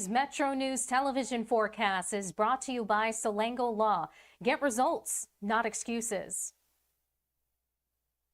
Today's Metro News television forecast is brought to you by Salango Law. Get results, not excuses.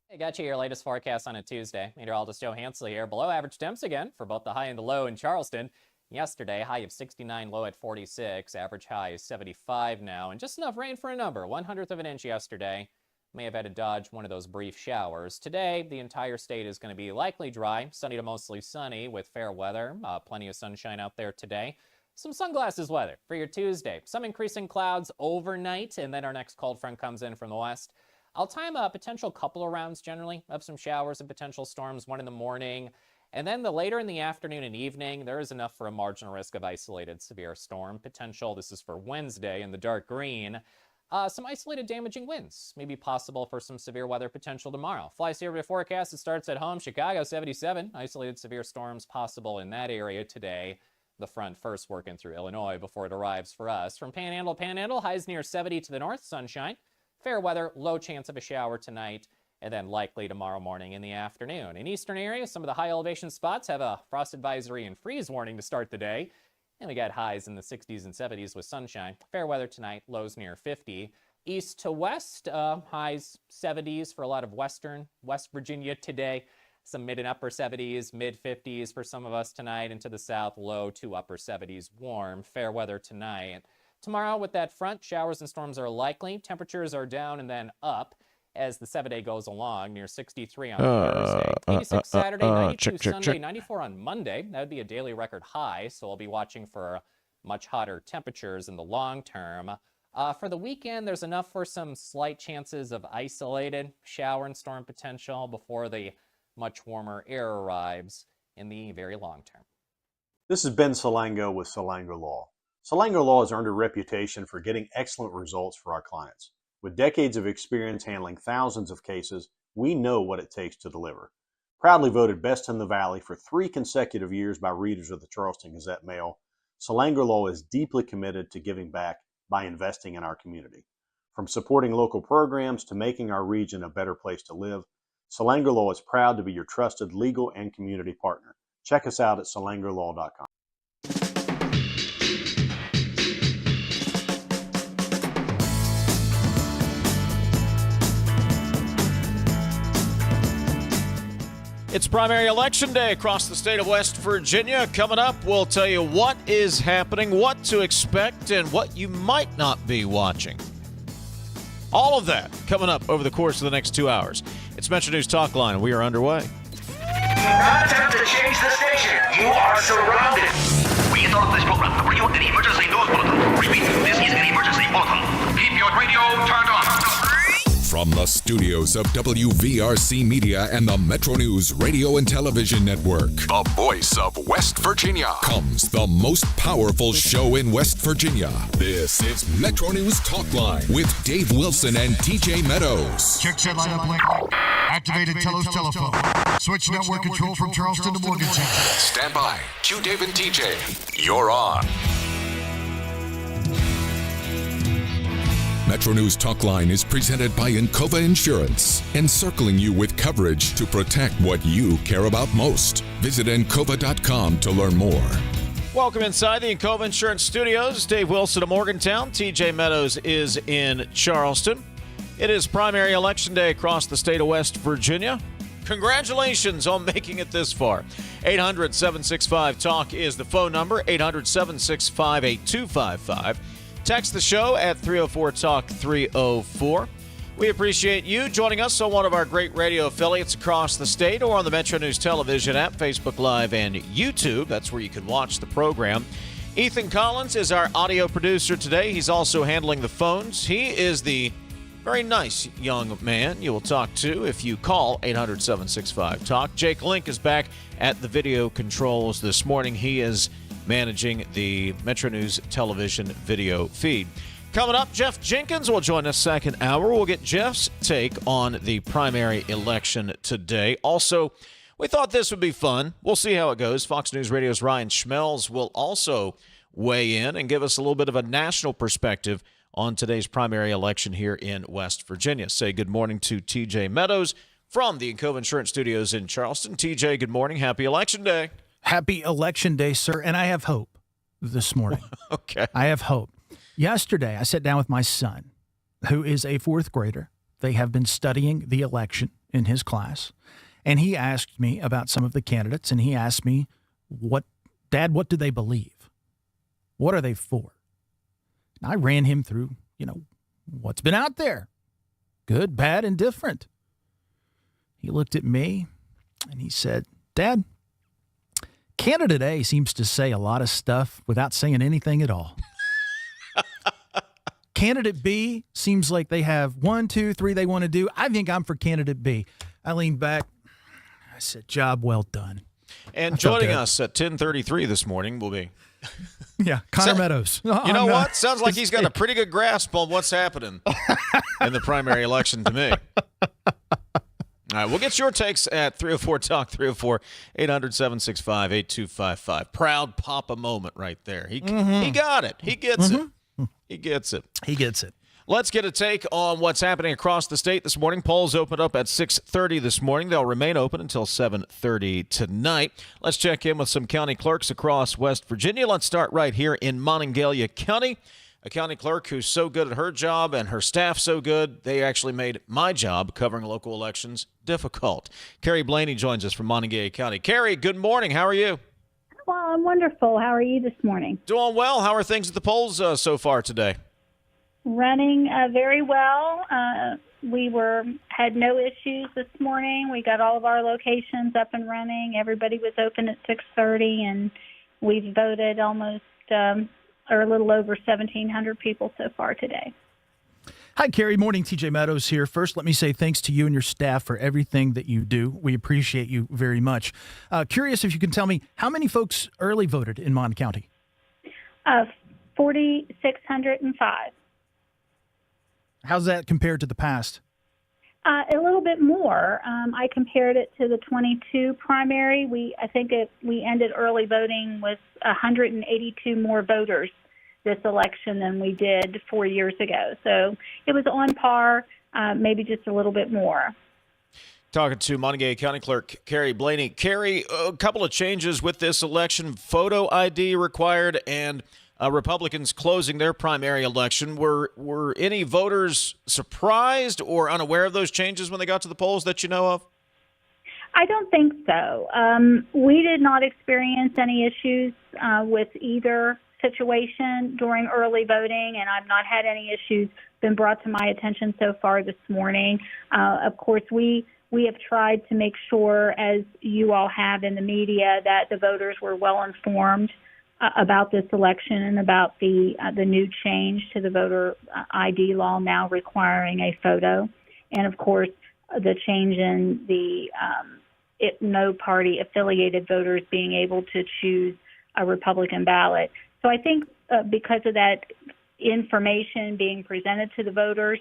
Hey, got you your latest forecast on a Tuesday. Meteorologist Joe Hansley here. Below average temps again for both the high and the low in Charleston. Yesterday, high of 69, low at 46. Average high is 75 now, and just enough rain for a number. 1/100 of an inch yesterday. May have had to dodge one of those brief showers. Today, the entire state is going to be likely dry, sunny to mostly sunny with fair weather. Plenty of sunshine out there today. Some sunglasses weather for your Tuesday. Some increasing clouds overnight, and then our next cold front comes in from the west. I'll time a potential couple of rounds generally of some showers and potential storms, one in the morning. And then the later in the afternoon and evening, there is enough for a marginal risk of isolated severe storm potential. This is for Wednesday in the dark green. Some isolated damaging winds may be possible for some severe weather potential tomorrow. Fly Survey forecast, it starts at home. Chicago, 77. Isolated severe storms possible in that area today. The front first working through Illinois before it arrives for us. From Panhandle to Panhandle, highs near 70 to the north, sunshine. Fair weather, low chance of a shower tonight, and then likely tomorrow morning in the afternoon. In eastern areas, some of the high elevation spots have a frost advisory and freeze warning to start the day. And we got highs in the 60s and 70s with sunshine. Fair weather tonight, lows near 50. East to west, highs 70s for a lot of West Virginia today. Some mid and upper 70s, mid 50s for some of us tonight. And to the south, low to upper 70s, warm. Fair weather tonight. Tomorrow with that front, showers and storms are likely. Temperatures are down and then up as the 7-day goes along, near 63 on Thursday, 86 Saturday, 92 Sunday, 94 on Monday. That would be a daily record high, so we'll be watching for much hotter temperatures in the long term. For the weekend, there's enough for some slight chances of isolated shower and storm potential before the much warmer air arrives in the very long term. This is Ben Salango with Salango Law. Salango Law has earned a reputation for getting excellent results for our clients. With decades of experience handling thousands of cases, we know what it takes to deliver. Proudly voted best in the Valley for 3 consecutive years by readers of the Charleston Gazette-Mail, Salango Law is deeply committed to giving back by investing in our community. From supporting local programs to making our region a better place to live, Salango Law is proud to be your trusted legal and community partner. Check us out at salangolaw.com. It's primary election day across the state of West Virginia. Coming up, we'll tell you what is happening, what to expect, and what you might not be watching. All of that coming up over the course of the next 2 hours. It's MetroNews Talkline, and we are underway. Do not attempt to change the station. You are surrounded. We interrupt this program to bring you an emergency news bulletin. Repeat, this is an emergency bulletin. Keep your radio turned on. From the studios of WVRC Media and the Metro News Radio and Television Network, the voice of West Virginia, comes the most powerful show in West Virginia. This is Metro News Talkline with Dave Wilson and TJ Meadows. Check set line up, Blaney. Activated Telos telephone. Switch network control from Charleston to Morgantown. Stand by. Q Dave and TJ. You're on. Metro News Talkline is presented by Encova Insurance, encircling you with coverage to protect what you care about most. Visit Encova.com to learn more. Welcome inside the Encova Insurance Studios. Dave Wilson of Morgantown. TJ Meadows is in Charleston. It is primary election day across the state of West Virginia. Congratulations on making it this far. 800-765-TALK is the phone number, 800-765-8255. Text the show at 304-TALK-304. We appreciate you joining us on one of our great radio affiliates across the state or on the Metro News Television app, Facebook Live, and YouTube. That's where you can watch the program. Ethan Collins is our audio producer today. He's also handling the phones. He is the very nice young man you will talk to if you call 800-765-TALK. Jake Link is back at the video controls this morning. He is managing the Metro News television video feed. Coming up, Jeff Jenkins will join us second hour. We'll get Jeff's take on the primary election today. Also, we thought this would be fun. We'll see how it goes. Fox News Radio's Ryan Schmelz will also weigh in and give us a little bit of a national perspective on today's primary election here in West Virginia. Say good morning to TJ Meadows from the Encova Insurance Studios in Charleston. TJ, good morning. Happy Election Day. Happy Election Day, sir, and I have hope. this morning. Okay. I have hope. Yesterday, I sat down with my son, who is a fourth grader. They have been studying the election in his class. And he asked me about some of the candidates, and he asked me, Dad, what do they believe? What are they for? And I ran him through, what's been out there. Good, bad, and different. He looked at me and he said, Dad, Candidate A seems to say a lot of stuff without saying anything at all. Candidate B seems like they have 1, 2, 3 they want to do. I think I'm for Candidate B. I leaned back. I said, job well done. And joining us at 10:33 this morning will be... Yeah, Connor Meadows. You know what? Sounds like he's got a pretty good grasp on what's happening in the primary election to me. All right, we'll get your takes at 304 Talk 304 800-765-8255. Proud Papa moment right there. He got it. He gets it. He gets it. He gets it. Let's get a take on what's happening across the state this morning. Polls opened up at 6:30 this morning. They'll remain open until 7:30 tonight. Let's check in with some county clerks across West Virginia. Let's start right here in Monongalia County. A county clerk who's so good at her job and her staff so good, they actually made my job covering local elections difficult. Carye Blaney joins us from Monongalia County. Carye, good morning. How are you? Well, I'm wonderful. How are you this morning? Doing well. How are things at the polls so far today? Running very well. We had no issues this morning. We got all of our locations up and running. Everybody was open at 6:30, and we've voted almost or a little over 1,700 people so far today. Hi, Carye. Morning. TJ Meadows here. First, let me say thanks to you and your staff for everything that you do. We appreciate you very much. Curious if you can tell me how many folks early voted in Mon County? 4,605. How's that compared to the past? A little bit more. I compared it to the 22 primary. We ended early voting with 182 more voters this election than we did 4 years ago. So it was on par, maybe just a little bit more. Talking to Monongalia County Clerk Carye Blaney. Carye, a couple of changes with this election. Photo ID required and Republicans closing their primary election. Were any voters surprised or unaware of those changes when they got to the polls that you know of? I don't think so. We did not experience any issues with either situation during early voting, and I've not had any issues been brought to my attention so far this morning. Of course, we have tried to make sure, as you all have in the media, that the voters were well informed about this election and about the new change to the voter ID law now requiring a photo, and of course the change in the no party affiliated voters being able to choose a Republican ballot. So I think because of that information being presented to the voters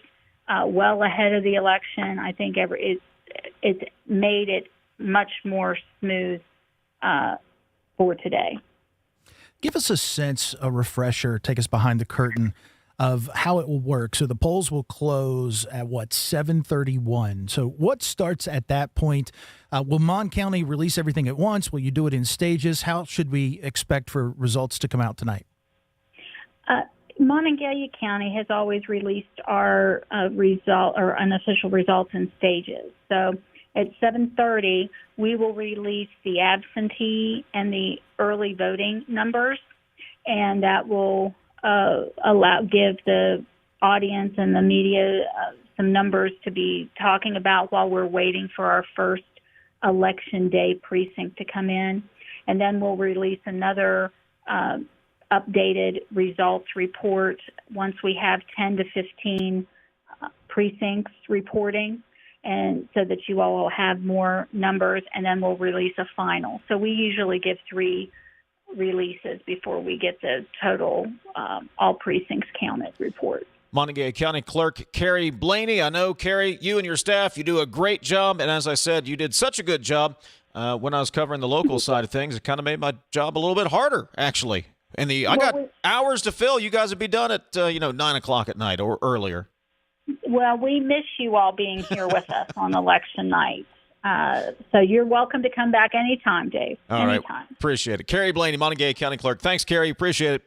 well ahead of the election, I think it's made it much more smooth for today. Give us a sense, a refresher, take us behind the curtain of how it will work. So the polls will close at 7:31. So what starts at that point? Will Mon County release everything at once? Will you do it in stages? How should we expect for results to come out tonight? Monongalia County has always released our result or unofficial results in stages. So at 7:30, we will release the absentee and the early voting numbers, and that will give the audience and the media some numbers to be talking about while we're waiting for our first election day precinct to come in. And then we'll release another updated results report once we have 10 to 15 precincts reporting, and so that you all will have more numbers, and then we'll release a final. So we usually give 3 releases before we get the total all precincts counted report. Monongalia County Clerk Carye Blaney. I know, Carye, you and your staff, you do a great job, and as I said, you did such a good job when I was covering the local side of things. It kind of made my job a little bit harder, actually. And I got hours to fill. You guys would be done at 9 o'clock at night or earlier. Well, we miss you all being here with us on election night. So you're welcome to come back anytime, Dave. All right. Anytime. Appreciate it. Carye Blaney, Montague County Clerk. Thanks, Carye. Appreciate it.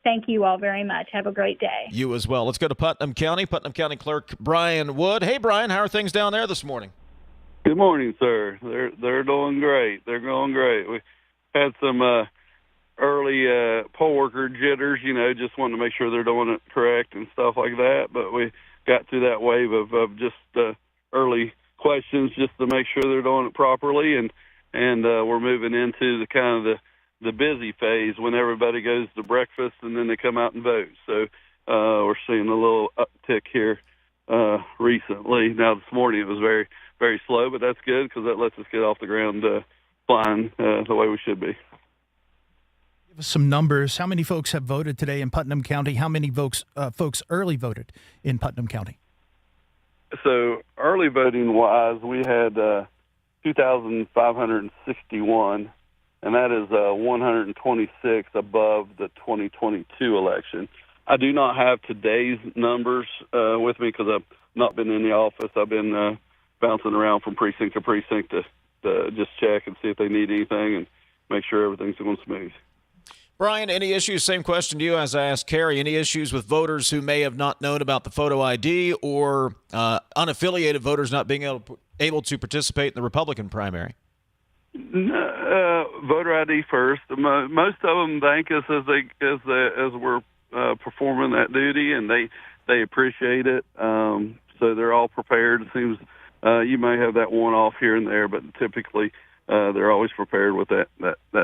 Thank you all very much. Have a great day. You as well. Let's go to Putnam County. Putnam County Clerk Brian Wood. Hey, Brian, how are things down there this morning? Good morning, sir. They're doing great. They're going great. We had some early poll worker jitters, just wanting to make sure they're doing it correct and stuff like that. But we got through that wave of just early questions just to make sure they're doing it properly, and we're moving into the kind of the busy phase when everybody goes to breakfast and then they come out and vote. So we're seeing a little uptick here recently. Now this morning it was very, very slow, but that's good because that lets us get off the ground flying the way we should be. Give us some numbers. How many folks have voted today in Putnam County? How many folks early voted in Putnam County? So early voting wise, we had 2,561, and that is 126 above the 2022 election. I do not have today's numbers with me because I've not been in the office. I've been bouncing around from precinct to precinct to just check and see if they need anything and make sure everything's going smooth. Brian, any issues? Same question to you as I asked Carye. Any issues with voters who may have not known about the photo ID or unaffiliated voters not being able to participate in the Republican primary? Voter ID first. Most of them thank us as we're performing that duty, and they appreciate it. So they're all prepared. It seems you may have that one off here and there, but typically they're always prepared with that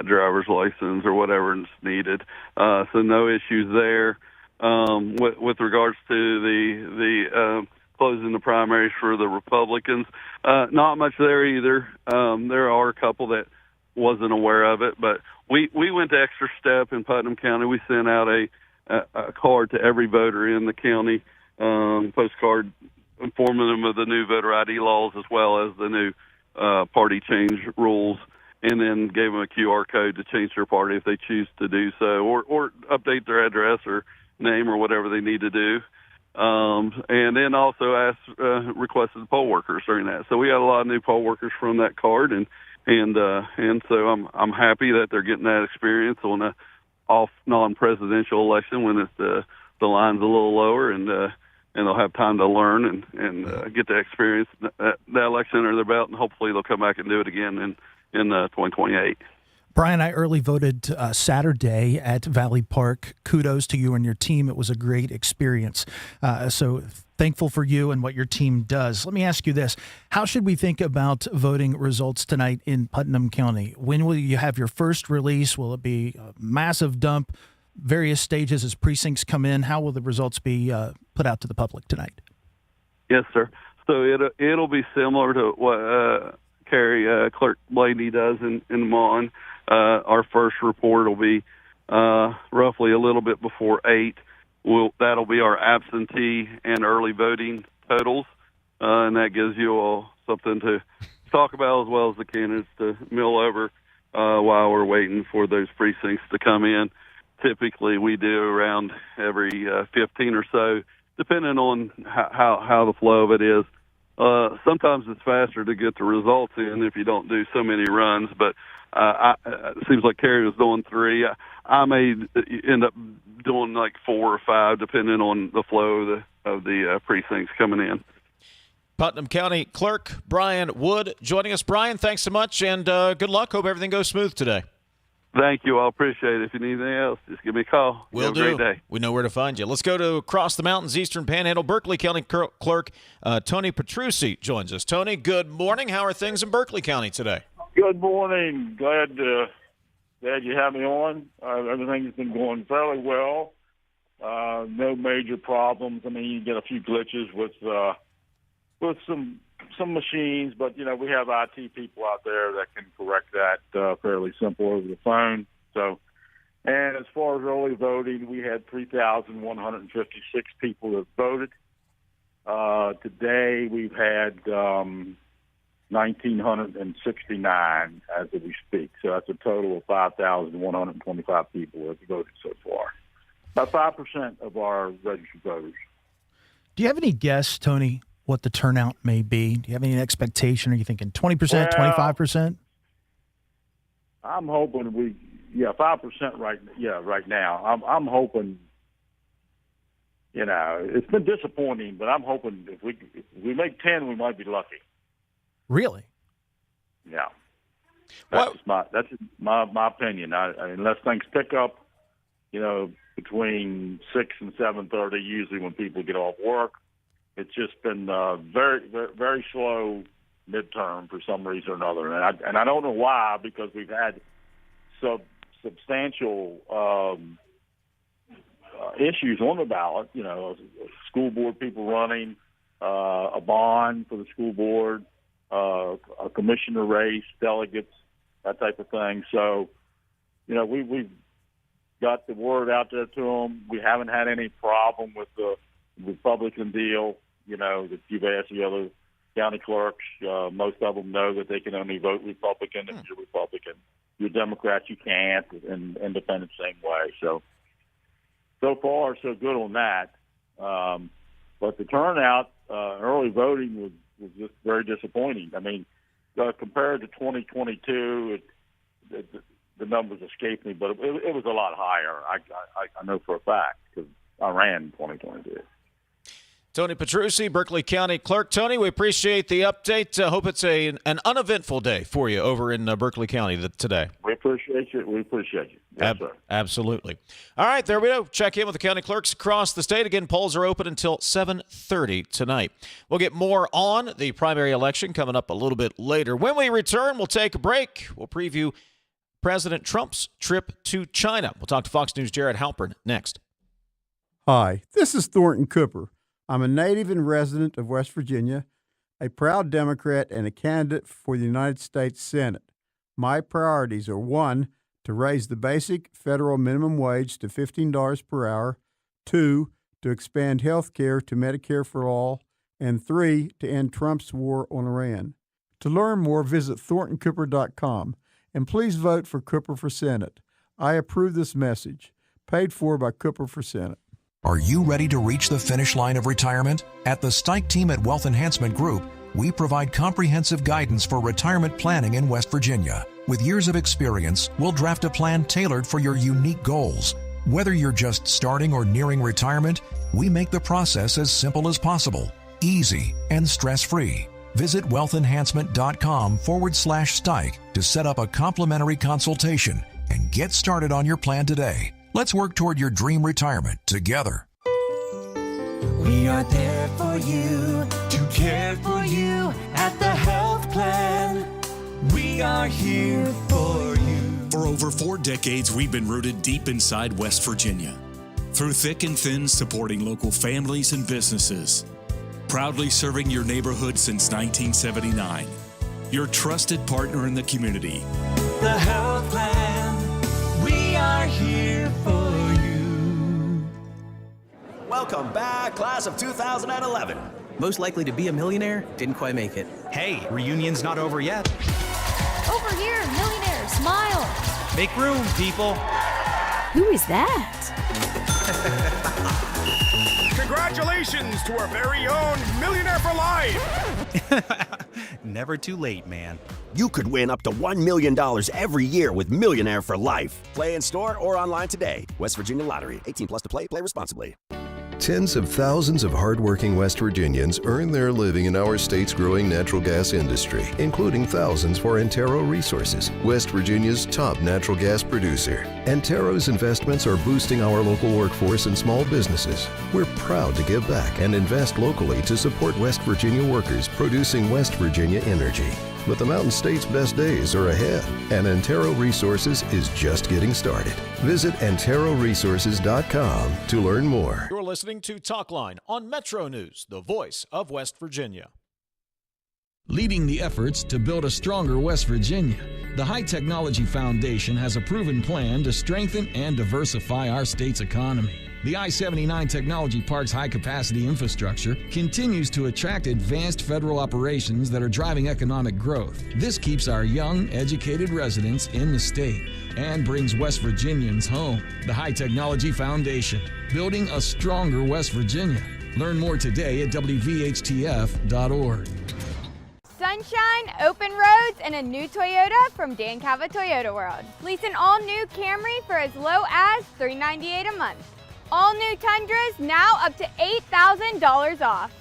driver's license or whatever is needed. So no issues there. With regards to the closing the primaries for the Republicans, not much there either. There are a couple that wasn't aware of it, but we went the extra step in Putnam County. We sent out a card to every voter in the county, postcard informing them of the new voter ID laws as well as the new party change rules, and then gave them a QR code to change their party if they choose to do so, or update their address or name or whatever they need to do. And then also requested poll workers during that. So we had a lot of new poll workers from that card, and so I'm happy that they're getting that experience on a off non-presidential election when it's the line's a little lower, and they'll have time to learn and get the experience that election under their belt, and hopefully they'll come back and do it again in 2028. Brian, I early voted Saturday at Valley Park. Kudos to you and your team. It was a great experience. So thankful for you and what your team does. Let me ask you this. How should we think about voting results tonight in Putnam County? When will you have your first release? Will it be a massive dump, various stages as precincts come in? How will the results be put out to the public tonight? Yes, sir. So it'll be similar to what Clerk Blaney does in Mon. Our first report will be roughly a little bit before 8. That'll be our absentee and early voting totals, and that gives you all something to talk about as well as the candidates to mill over while we're waiting for those precincts to come in. Typically, we do around every 15 or so, depending on how the flow of it is. Sometimes it's faster to get the results in if you don't do so many runs, but it seems like Carye was doing 3. I may end up doing like 4 or 5, depending on the flow of the precincts coming in. Putnam County Clerk Brian Wood joining us. Brian, thanks so much, and good luck. Hope everything goes smooth today. Thank you. I appreciate it. If you need anything else, just give me a call. Will do. Have a great day. We know where to find you. Let's go to across the mountains, Eastern Panhandle. Berkeley County Clerk Tony Petrucci joins us. Tony, good morning. How are things in Berkeley County today? Good morning. Glad you have me on. Everything's been going fairly well. No major problems. I mean, you get a few glitches with some machines, but we have IT people out there that can correct that fairly simple over the phone. So, and as far as early voting, we had 3,156 people that voted. Today we've had 1,969 as we speak. So that's a total of 5,125 people that have voted so far. About 5% of our registered voters. Do you have any guess, Tony, what the turnout may be? Do you have any expectation? Are you thinking 20%, Well, 25%? I'm hoping 5% right now. I'm hoping, it's been disappointing, but I'm hoping if we make 10, we might be lucky. Really? Yeah. That's my opinion. Unless things pick up, between 6 and 7:30, usually when people get off work. It's just been very, very, very slow midterm for some reason or another, and I don't know why, because we've had substantial issues on the ballot. School board people running, a bond for the school board, a commissioner race, delegates, that type of thing. So, we've got the word out there to them. We haven't had any problem with the Republican deal. That you've asked the other county clerks. Most of them know that they can only vote Republican if you're Republican. You're Democrat, you can't, and Independent same way. So far, so good on that. But the turnout, early voting was just very disappointing. I mean, compared to 2022, the numbers escaped me, but it was a lot higher. I know for a fact because I ran in 2022. Tony Petrucci, Berkeley County Clerk. Tony, we appreciate the update. Hope it's an uneventful day for you over in Berkeley County today. We appreciate you. Yes, sir. Absolutely. All right, there we go. Check in with the county clerks across the state. Again, polls are open until 7:30 tonight. We'll get more on the primary election coming up a little bit later. When we return, we'll take a break. We'll preview President Trump's trip to China. We'll talk to Fox News' Jared Halpern next. Hi, this is Thornton Cooper. I'm a native and resident of West Virginia, a proud Democrat, and a candidate for the United States Senate. My priorities are 1, to raise the basic federal minimum wage to $15 per hour, 2, to expand health care to Medicare for all, and 3, to end Trump's war on Iran. To learn more, visit ThorntonCooper.com, and please vote for Cooper for Senate. I approve this message. Paid for by Cooper for Senate. Are you ready to reach the finish line of retirement? At the Stike team at Wealth Enhancement Group, we provide comprehensive guidance for retirement planning in West Virginia. With years of experience, we'll draft a plan tailored for your unique goals. Whether you're just starting or nearing retirement, we make the process as simple as possible, easy, and stress-free. Visit wealthenhancement.com/Stike to set up a complimentary consultation and get started on your plan today. Let's work toward your dream retirement together. We are there for you, to care for you at the health plan. We are here for you. For over 4 decades, we've been rooted deep inside West Virginia. Through thick and thin, supporting local families and businesses. Proudly serving your neighborhood since 1979. Your trusted partner in the community. The health plan. We are here for you. Welcome back, class of 2011. Most likely to be a millionaire, didn't quite make it. Hey, reunion's not over yet. Over here, millionaire, smile. Make room, people. Who is that? Congratulations to our very own Millionaire for Life. Never too late, man. You could win up to $1 million every year with Millionaire for Life. Play in store or online today. West Virginia Lottery. 18 plus to play. Play responsibly. Tens of thousands of hardworking West Virginians earn their living in our state's growing natural gas industry, including thousands for Antero Resources, West Virginia's top natural gas producer. Antero's investments are boosting our local workforce and small businesses. We're proud to give back and invest locally to support West Virginia workers producing West Virginia energy. But the Mountain State's best days are ahead, and Antero Resources is just getting started. Visit AnteroResources.com to learn more. You're listening to Talkline on Metro News, the voice of West Virginia. Leading the efforts to build a stronger West Virginia, the High Technology Foundation has a proven plan to strengthen and diversify our state's economy. The I-79 Technology Park's high-capacity infrastructure continues to attract advanced federal operations that are driving economic growth. This keeps our young, educated residents in the state and brings West Virginians home. The High Technology Foundation, building a stronger West Virginia. Learn more today at WVHTF.org. Sunshine, open roads, and a new Toyota from Dan Cava Toyota World. Lease an all-new Camry for as low as $398 a month. All new Tundras now up to $8,000 off.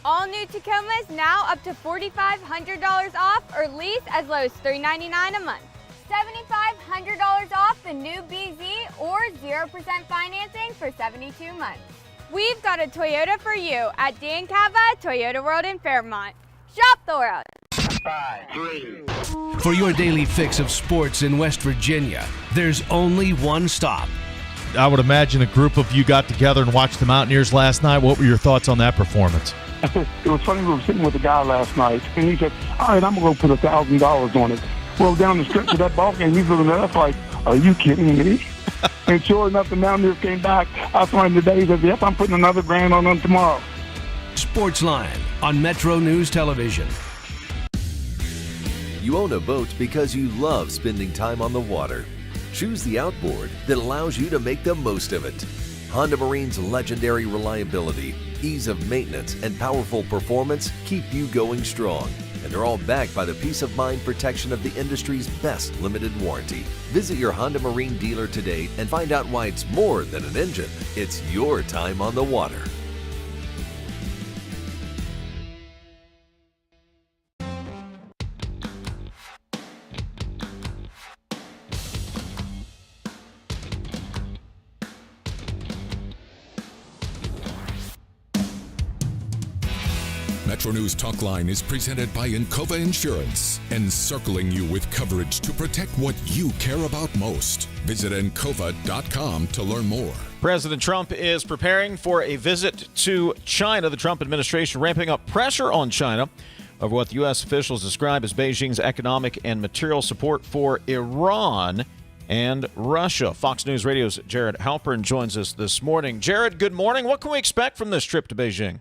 All new Tacomas now up to $4,500 off, or lease as low as $399 a month. $7,500 off the new BZ or 0% financing for 72 months. We've got a Toyota for you at Dan Cava Toyota World in Fairmont. Shop the world. 5, 3. For your daily fix of sports in West Virginia, there's only one stop. I would imagine a group of you got together and watched the Mountaineers last night. What were your thoughts on that performance? It was funny, we were sitting with a guy last night, and he said, all right, I'm going to go put $1,000 on it. Well, down the stretch of that ball game, he's looking at us like, are you kidding me? And sure enough, the Mountaineers came back. I saw him today. He said, yep, I'm putting another $1,000 on them tomorrow. Sportsline on MetroNews Television. You own a boat because you love spending time on the water. Choose the outboard that allows you to make the most of it. Honda Marine's legendary reliability, ease of maintenance, and powerful performance keep you going strong. And they're all backed by the peace of mind protection of the industry's best limited warranty. Visit your Honda Marine dealer today and find out why it's more than an engine. It's your time on the water. MetroNews Talkline is presented by Encova Insurance, encircling you with coverage to protect what you care about most. Visit Encova.com to learn more. President Trump is preparing for a visit to China. The Trump administration ramping up pressure on China over what the U.S. officials describe as Beijing's economic and material support for Iran and Russia. Fox News Radio's Jared Halpern joins us this morning. Jared, good morning. What can we expect from this trip to Beijing?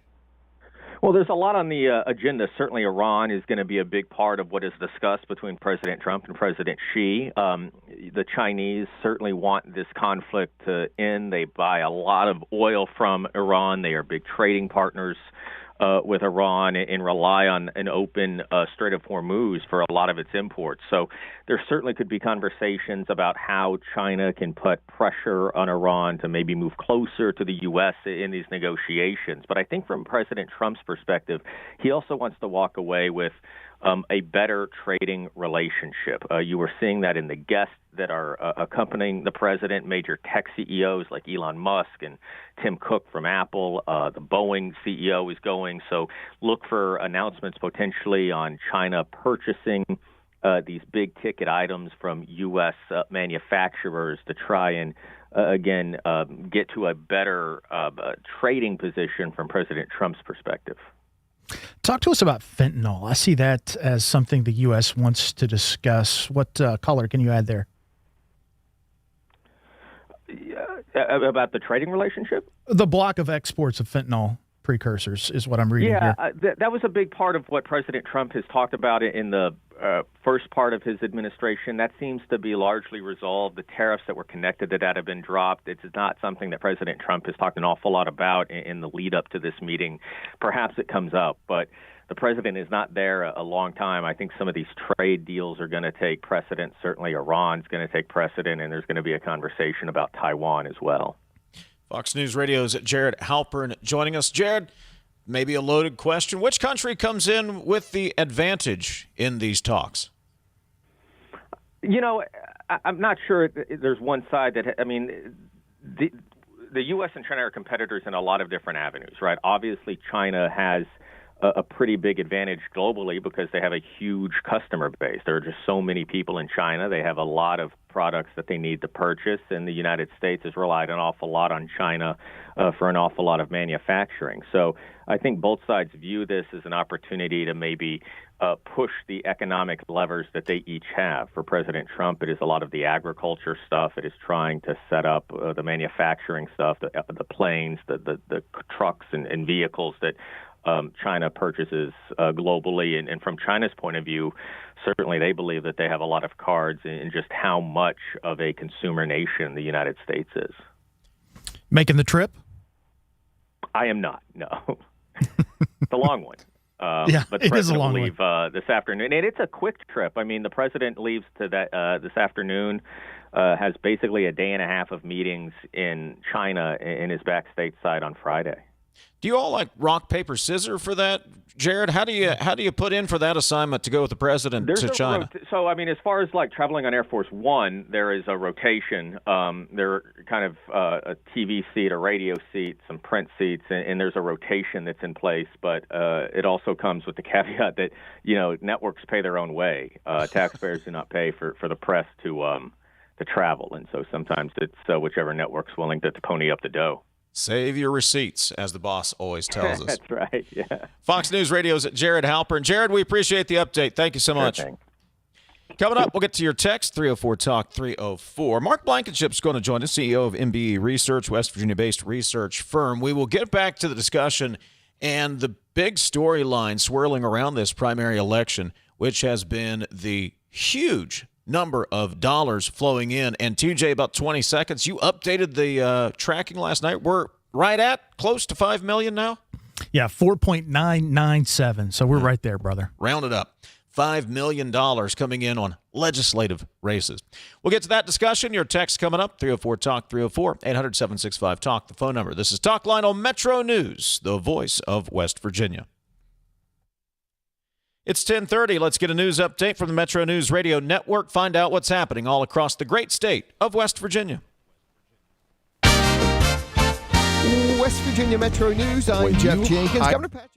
Well, there's a lot on the agenda. Certainly, Iran is going to be a big part of what is discussed between President Trump and President Xi. The Chinese certainly want this conflict to end. They buy a lot of oil from Iran. They are big trading partners with Iran and rely on an open Strait of Hormuz for a lot of its imports. So there certainly could be conversations about how China can put pressure on Iran to maybe move closer to the U.S. in these negotiations. But I think from President Trump's perspective, he also wants to walk away with a better trading relationship. You were seeing that in the guests that are accompanying the president, major tech CEOs like Elon Musk and Tim Cook from Apple. The Boeing CEO is going. So look for announcements potentially on China purchasing these big ticket items from U.S. manufacturers to try and, again, get to a better trading position from President Trump's perspective. Talk to us about fentanyl. I see that as something the U.S. wants to discuss. What color can you add there? About the trading relationship? The block of exports of fentanyl precursors is what I'm reading here. That was a big part of what President Trump has talked about in the first part of his administration. That seems to be largely resolved. The tariffs that were connected to that have been dropped. It's not something that President Trump has talked an awful lot about in the lead up to this meeting. Perhaps it comes up, but the president is not there a long time. I think some of these trade deals are going to take precedent. Certainly Iran's going to take precedent, and there's going to be a conversation about Taiwan as well. Fox News Radio's Jared Halpern joining us. Jared, maybe a loaded question. Which country comes in with the advantage in these talks? You know, I'm not sure there's one side that, I mean, the U.S. and China are competitors in a lot of different avenues, right? Obviously, China has a pretty big advantage globally because they have a huge customer base. There are just so many people in China. They have a lot of products that they need to purchase, and the United States has relied an awful lot on China for an awful lot of manufacturing. So I think both sides view this as an opportunity to maybe push the economic levers that they each have. For President Trump, it is a lot of the agriculture stuff. It is trying to set up the manufacturing stuff, the planes, the trucks and vehicles that China purchases globally. And from China's point of view, certainly they believe that they have a lot of cards in just how much of a consumer nation the United States is. Making the trip? I am not. No, it's a long one. Yeah, but the it is a president long will leave this afternoon, and it's a quick trip. I mean, the president leaves to that this afternoon. Has basically a day and a half of meetings in China, and is back stateside on Friday. Do you all like rock, paper, scissors for that, Jared? How do you put in for that assignment to go with the president to China? So, I mean, as far as like traveling on Air Force One, there is a rotation. There are kind of a TV seat, a radio seat, some print seats, and there's a rotation that's in place. But it also comes with the caveat that, networks pay their own way. Taxpayers do not pay for the press to travel. And so sometimes it's whichever network's willing to pony up the dough. Save your receipts, as the boss always tells us. That's right, yeah. Fox News Radio's Jared Halpern. Jared, we appreciate the update. Thank you so much. Sure thing. Coming up, we'll get to your text, 304-TALK-304. Mark Blankenship is going to join us, CEO of MBE Research, West Virginia-based research firm. We will get back to the discussion and the big storyline swirling around this primary election, which has been the huge number of dollars flowing in. And TJ, about 20 seconds, you updated the tracking last night. We're right at close to $5 million now? Yeah, 4.997. So we're right there, brother. Round it up. $5 million coming in on legislative races. We'll get to that discussion. Your text coming up, 304-TALK-304, 800-765-TALK, the phone number. This is Talkline on Metro News, the voice of West Virginia. It's 10:30. Let's get a news update from the Metro News Radio Network. Find out what's happening all across the great state of West Virginia. West Virginia Metro News. I'm Jeff Jenkins. Governor Patrick.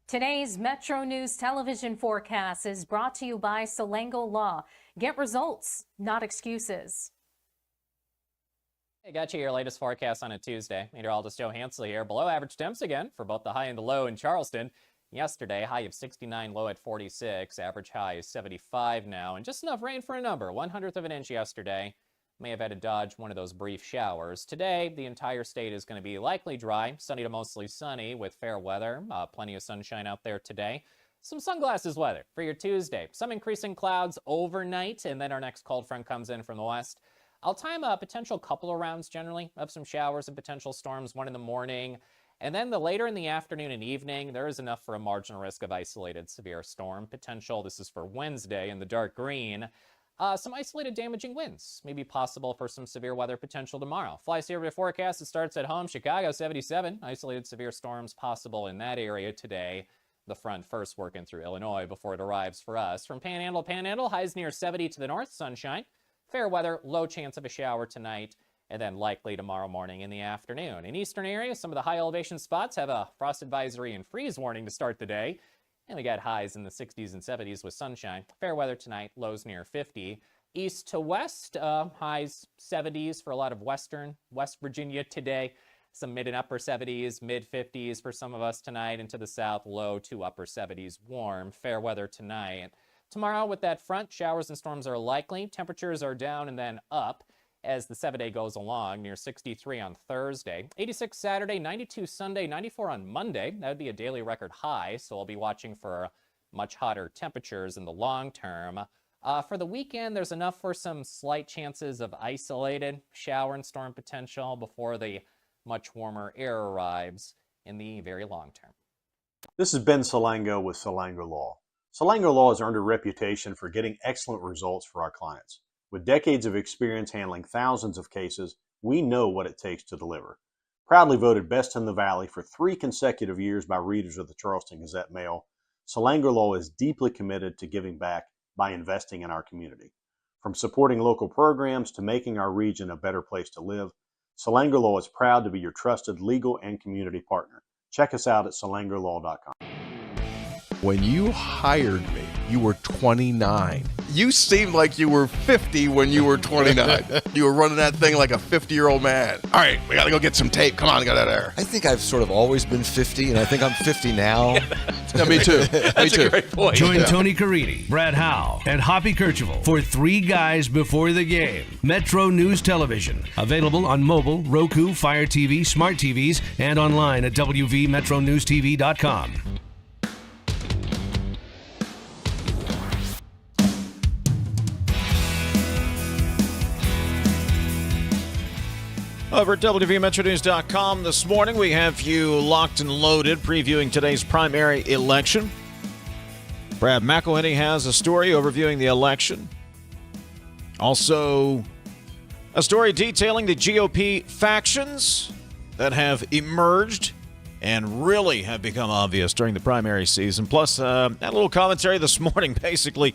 Today's Metro News television forecast is brought to you by Salango Law. Get results, not excuses. Hey, got you your latest forecast on a Tuesday. Meteorologist Joe Hansley here. Below average temps again for both the high and the low in Charleston. Yesterday, high of 69, low at 46. Average high is 75 now. And just enough rain for a number. 1/100 of an inch yesterday. May have had to dodge one of those brief showers. Today, the entire state is going to be likely dry. Sunny to mostly sunny with fair weather. Plenty of sunshine out there today. Some sunglasses weather for your Tuesday. Some increasing clouds overnight. And then our next cold front comes in from the west. I'll time a potential couple of rounds generally of some showers and potential storms. One in the morning. And then the later in the afternoon and evening, there is enough for a marginal risk of isolated severe storm potential. This is for Wednesday in the dark green. Some isolated damaging winds may be possible for some severe weather potential tomorrow. Fly Survey forecast, it starts at home. Chicago, 77. Isolated severe storms possible in that area today. The front first working through Illinois before it arrives for us. From Panhandle to Panhandle, highs near 70 to the north, sunshine. Fair weather, low chance of a shower tonight. And then likely tomorrow morning in the afternoon. In eastern areas, some of the high elevation spots have a frost advisory and freeze warning to start the day. And we got highs in the 60s and 70s with sunshine. Fair weather tonight, lows near 50. East to west, highs 70s for a lot of West Virginia today. Some mid and upper 70s, mid 50s for some of us tonight. And to the south, low to upper 70s, warm. Fair weather tonight. Tomorrow with that front, showers and storms are likely. Temperatures are down and then up as the 7-day goes along, near 63 on Thursday. 86 Saturday, 92 Sunday, 94 on Monday. That would be a daily record high, so I'll be watching for much hotter temperatures in the long term. For the weekend, there's enough for some slight chances of isolated shower and storm potential before the much warmer air arrives in the very long term. This is Ben Salango with Salango Law. Salango Law has earned a reputation for getting excellent results for our clients. With decades of experience handling thousands of cases, we know what it takes to deliver. Proudly voted best in the Valley for 3 consecutive years by readers of the Charleston Gazette-Mail, Salango Law is deeply committed to giving back by investing in our community. From supporting local programs to making our region a better place to live, Salango Law is proud to be your trusted legal and community partner. Check us out at salangolaw.com. When you hired me, you were 29. You seemed like you were 50 when you were 29. You were running that thing like a 50-year-old man. All right, we got to go get some tape. Come on, get out of there. I think I've sort of always been 50, and I think I'm 50 now. Yeah, me too. That's a great point. Join Tony Caridi, Brad Howe, and Hoppy Kercheval for 3 Guys Before the Game. Metro News Television. Available on mobile, Roku, Fire TV, smart TVs, and online at wvmetronewstv.com. Over at WVMetroNews.com this morning, we have you locked and loaded previewing today's primary election. Brad McElhenney has a story overviewing the election. Also, a story detailing the GOP factions that have emerged and really have become obvious during the primary season. Plus, that little commentary this morning, basically,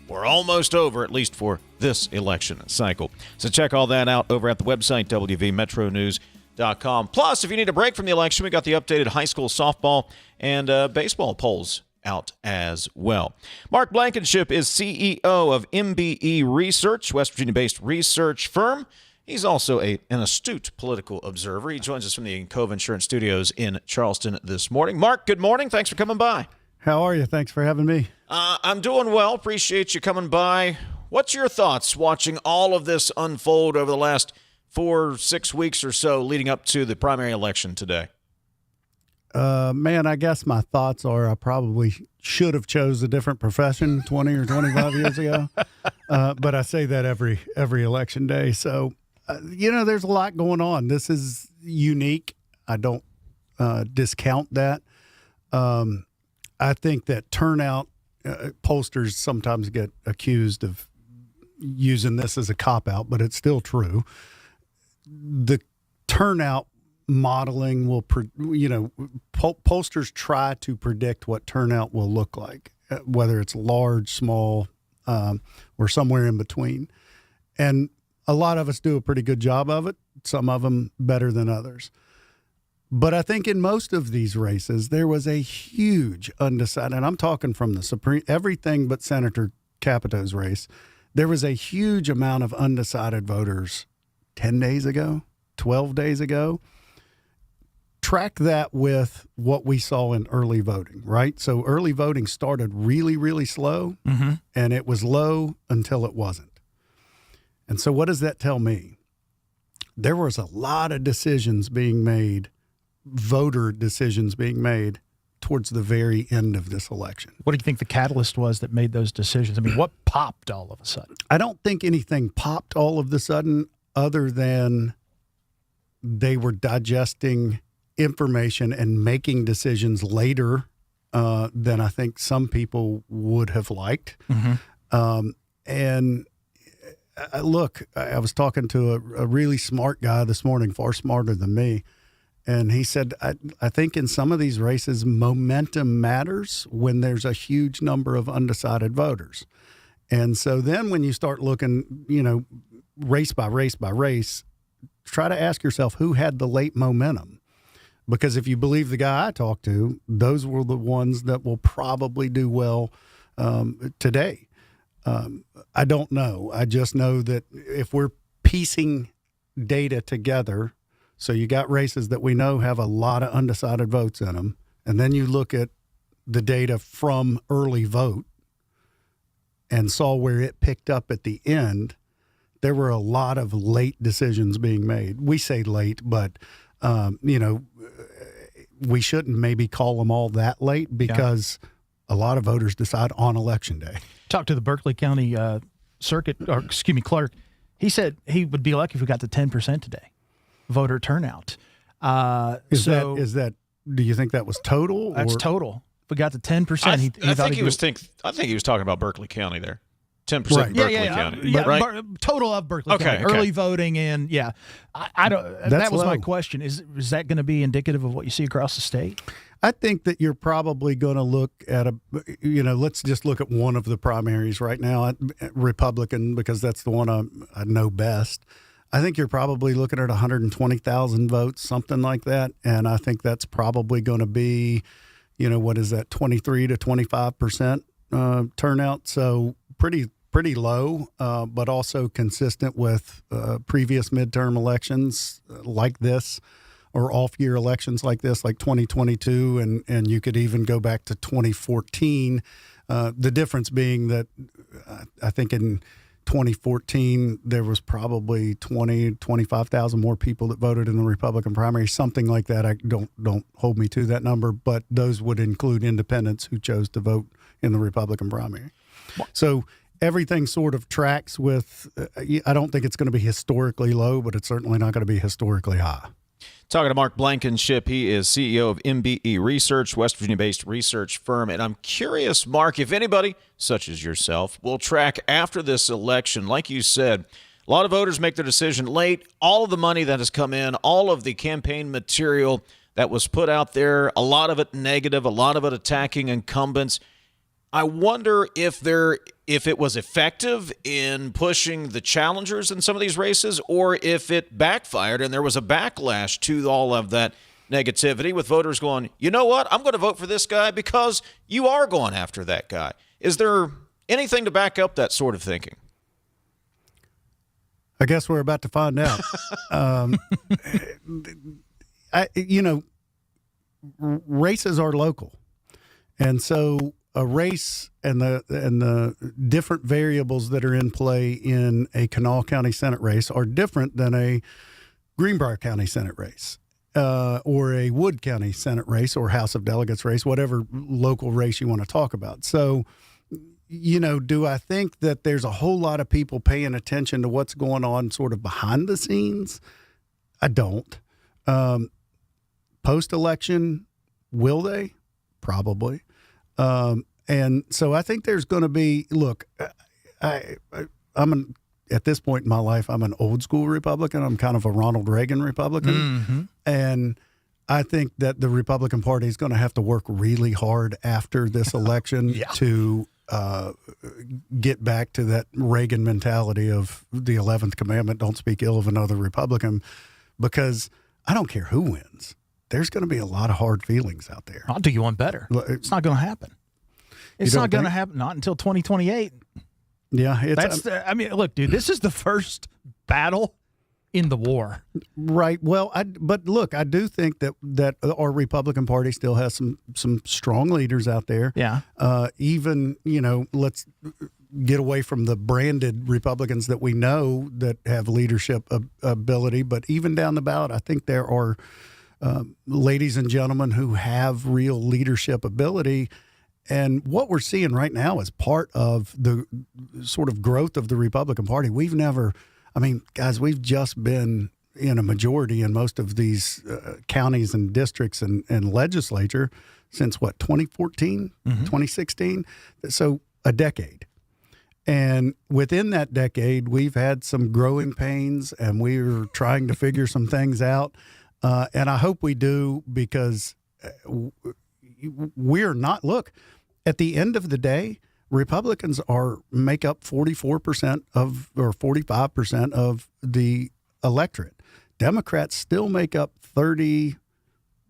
we're almost over, at least for this election cycle. So check all that out over at the website, WVMetroNews.com. Plus, if you need a break from the election, we got the updated high school softball and baseball polls out as well. Mark Blankenship is CEO of MBE Research, West Virginia-based research firm. He's also an astute political observer. He joins us from the Cove Insurance Studios in Charleston this morning. Mark, good morning. Thanks for coming by. How are you? Thanks for having me. I'm doing well. Appreciate you coming by. What's your thoughts watching all of this unfold over the last 4-6 weeks or so leading up to the primary election today? Man, I guess my thoughts are I probably should have chose a different profession 20 or 25 years ago. But I say that every election day. So, there's a lot going on. This is unique. I don't discount that. I think that turnout, pollsters sometimes get accused of using this as a cop-out, but it's still true. The turnout modeling will, pollsters try to predict what turnout will look like, whether it's large, small, or somewhere in between. And a lot of us do a pretty good job of it, some of them better than others. But I think in most of these races, there was a huge undecided, and I'm talking from the Supreme, everything but Senator Capito's race, there was a huge amount of undecided voters 10 days ago, 12 days ago. Track that with what we saw in early voting, right? So early voting started really, really slow, and it was low until it wasn't. And so what does that tell me? There was a lot of decisions being made, voter decisions being made towards the very end of this election. What do you think the catalyst was that made those decisions? I mean, what popped all of a sudden? I don't think anything popped all of a sudden other than they were digesting information and making decisions later than I think some people would have liked. Look, I was talking to a really smart guy this morning, far smarter than me, and he said, I think in some of these races, momentum matters when there's a huge number of undecided voters. And so then when you start looking, race by race by race, try to ask yourself who had the late momentum. Because if you believe the guy I talked to, those were the ones that will probably do well today. I don't know. I just know that if we're piecing data together, so you got races that we know have a lot of undecided votes in them, and then you look at the data from early vote and saw where it picked up at the end, there were a lot of late decisions being made. We say late, but, we shouldn't maybe call them all that late because a lot of voters decide on Election Day. Talked to the Berkeley County clerk. He said he would be lucky if we got to 10% today, voter turnout. Is that? Do you think that was total? That's total. If we got to 10%, I think he was talking about Berkeley County there. 10% Berkeley County. Right? Total of Berkeley County. Early voting and I don't. That was my question. Is that going to be indicative of what you see across the state? I think that you're probably going to look at let's just look at one of the primaries right now, Republican, because that's the one I know best. I think you're probably looking at 120,000 votes, something like that. And I think that's probably going to be, what is that, 23 to 25% turnout. So pretty low, but also consistent with previous midterm elections like this, or off-year elections like this, like 2022, and you could even go back to 2014. The difference being that I think in 2014 there was probably 25,000 more people that voted in the Republican primary, something like that. I don't hold me to that number, but those would include independents who chose to vote in the Republican primary. So everything sort of tracks with, I don't think it's going to be historically low, but it's certainly not going to be historically high. Talking to Mark Blankenship, he is CEO of MBE Research, West Virginia-based research firm. And I'm curious, Mark, if anybody, such as yourself, will track after this election. Like you said, a lot of voters make their decision late. All of the money that has come in, all of the campaign material that was put out there, a lot of it negative, a lot of it attacking incumbents. I wonder if it was effective in pushing the challengers in some of these races, or if it backfired and there was a backlash to all of that negativity with voters going, you know what, I'm going to vote for this guy because you are going after that guy. Is there anything to back up that sort of thinking? I guess we're about to find out. Races are local. And so a race and the different variables that are in play in a Kanawha County Senate race are different than a Greenbrier County Senate race or a Wood County Senate race or House of Delegates race, whatever local race you want to talk about. So, do I think that there's a whole lot of people paying attention to what's going on sort of behind the scenes? I don't. Post-election, will they? Probably. And so I think there's going to be, look, at this point in my life, I'm an old school Republican. I'm kind of a Ronald Reagan Republican. Mm-hmm. And I think that the Republican Party is going to have to work really hard after this election to get back to that Reagan mentality of the 11th commandment, don't speak ill of another Republican, because I don't care who wins. There's going to be a lot of hard feelings out there. I'll do you one better. It's not going to happen. It's not going to happen. Not until 2028. Yeah. Look, dude, this is the first battle in the war. Right. Well, but look, I do think that our Republican Party still has some strong leaders out there. Yeah. Even, let's get away from the branded Republicans that we know that have leadership ability. But even down the ballot, I think there are ladies and gentlemen who have real leadership ability. And what we're seeing right now is part of the sort of growth of the Republican Party. We've just been in a majority in most of these counties and districts and legislature since, 2014, 2016? So a decade. And within that decade, we've had some growing pains, and we're trying to figure some things out. And I hope we do, because we're not – look, at the end of the day, Republicans make up 44% of or 45% of the electorate. Democrats still make up 33,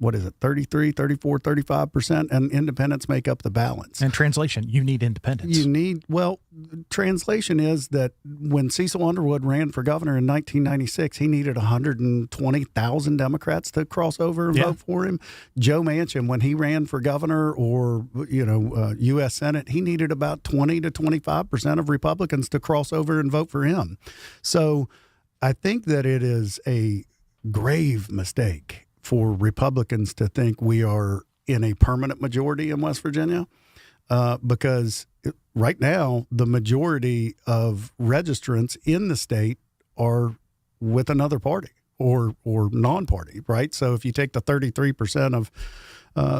34, 35%, and independents make up the balance. And translation, you need independents. Translation is that when Cecil Underwood ran for governor in 1996, he needed 120,000 Democrats to cross over and vote for him. Joe Manchin, when he ran for governor or, U.S. Senate, he needed about 20 to 25% of Republicans to cross over and vote for him. So I think that it is a grave mistake for Republicans to think we are in a permanent majority in West Virginia, because right now the majority of registrants in the state are with another party or non-party, right? So if you take the 33% of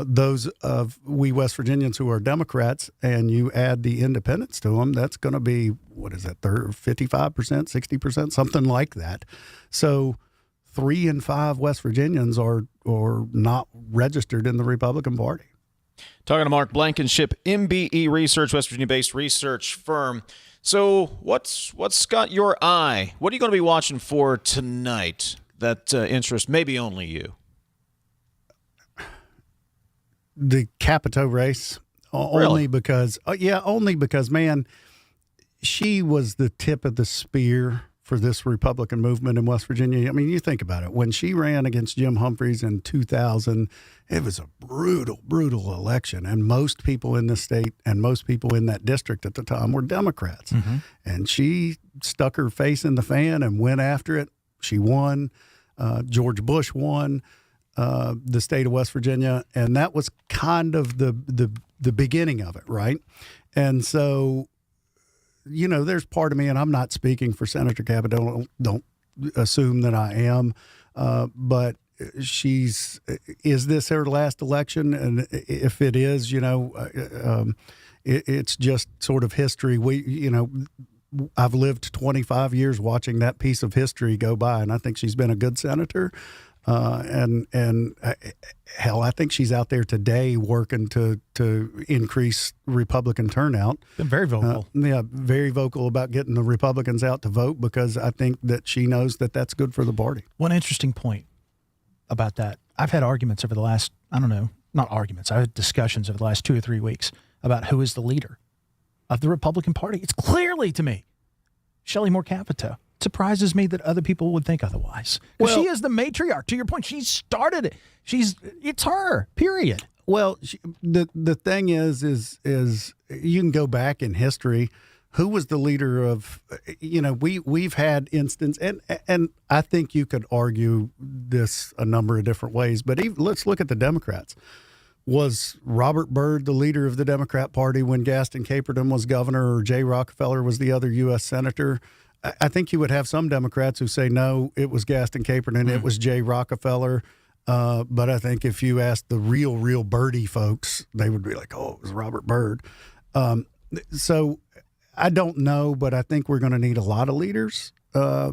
those of we West Virginians who are Democrats and you add the independents to them, that's going to be, 55%, 60%, something like that. So 3 in 5 West Virginians are not registered in the Republican Party. Talking to Mark Blankenship, MBE Research, West Virginia-based research firm. So what's got your eye? What are you going to be watching for tonight that interests maybe only you? The Capito race. Only because, man, she was the tip of the spear for this Republican movement in West Virginia. I mean, you think about it. When she ran against Jim Humphreys in 2000, it was a brutal, brutal election. And most people in the state and most people in that district at the time were Democrats. Mm-hmm. And she stuck her face in the fan and went after it. She won. George Bush won the state of West Virginia. And that was kind of the beginning of it, right? And so there's part of me, and I'm not speaking for Senator Cabot. Don't assume that I am, but is this her last election? And if it is, it's just sort of history. I've lived 25 years watching that piece of history go by, and I think she's been a good senator. Hell, I think she's out there today working to increase Republican turnout. Been very vocal. Very vocal about getting the Republicans out to vote, because I think that she knows that that's good for the party. One interesting point about that. I've had arguments over the last, not arguments. I've had discussions over the last 2 or 3 weeks about who is the leader of the Republican Party. It's clearly, to me, Shelley Moore Capito. It surprises me that other people would think otherwise. Well, she is the matriarch. To your point, she started it. It's her, period. Well, the thing is you can go back in history. Who was the leader of, we've had instance, and I think you could argue this a number of different ways, but let's look at the Democrats. Was Robert Byrd the leader of the Democrat Party when Gaston Caperton was governor, or Jay Rockefeller was the other U.S. senator? I think you would have some Democrats who say, no, it was Gaston Caperton, it was Jay Rockefeller. But I think if you ask the real Birdie folks, they would be like, oh, it was Robert Byrd. So I don't know, but I think we're going to need a lot of leaders I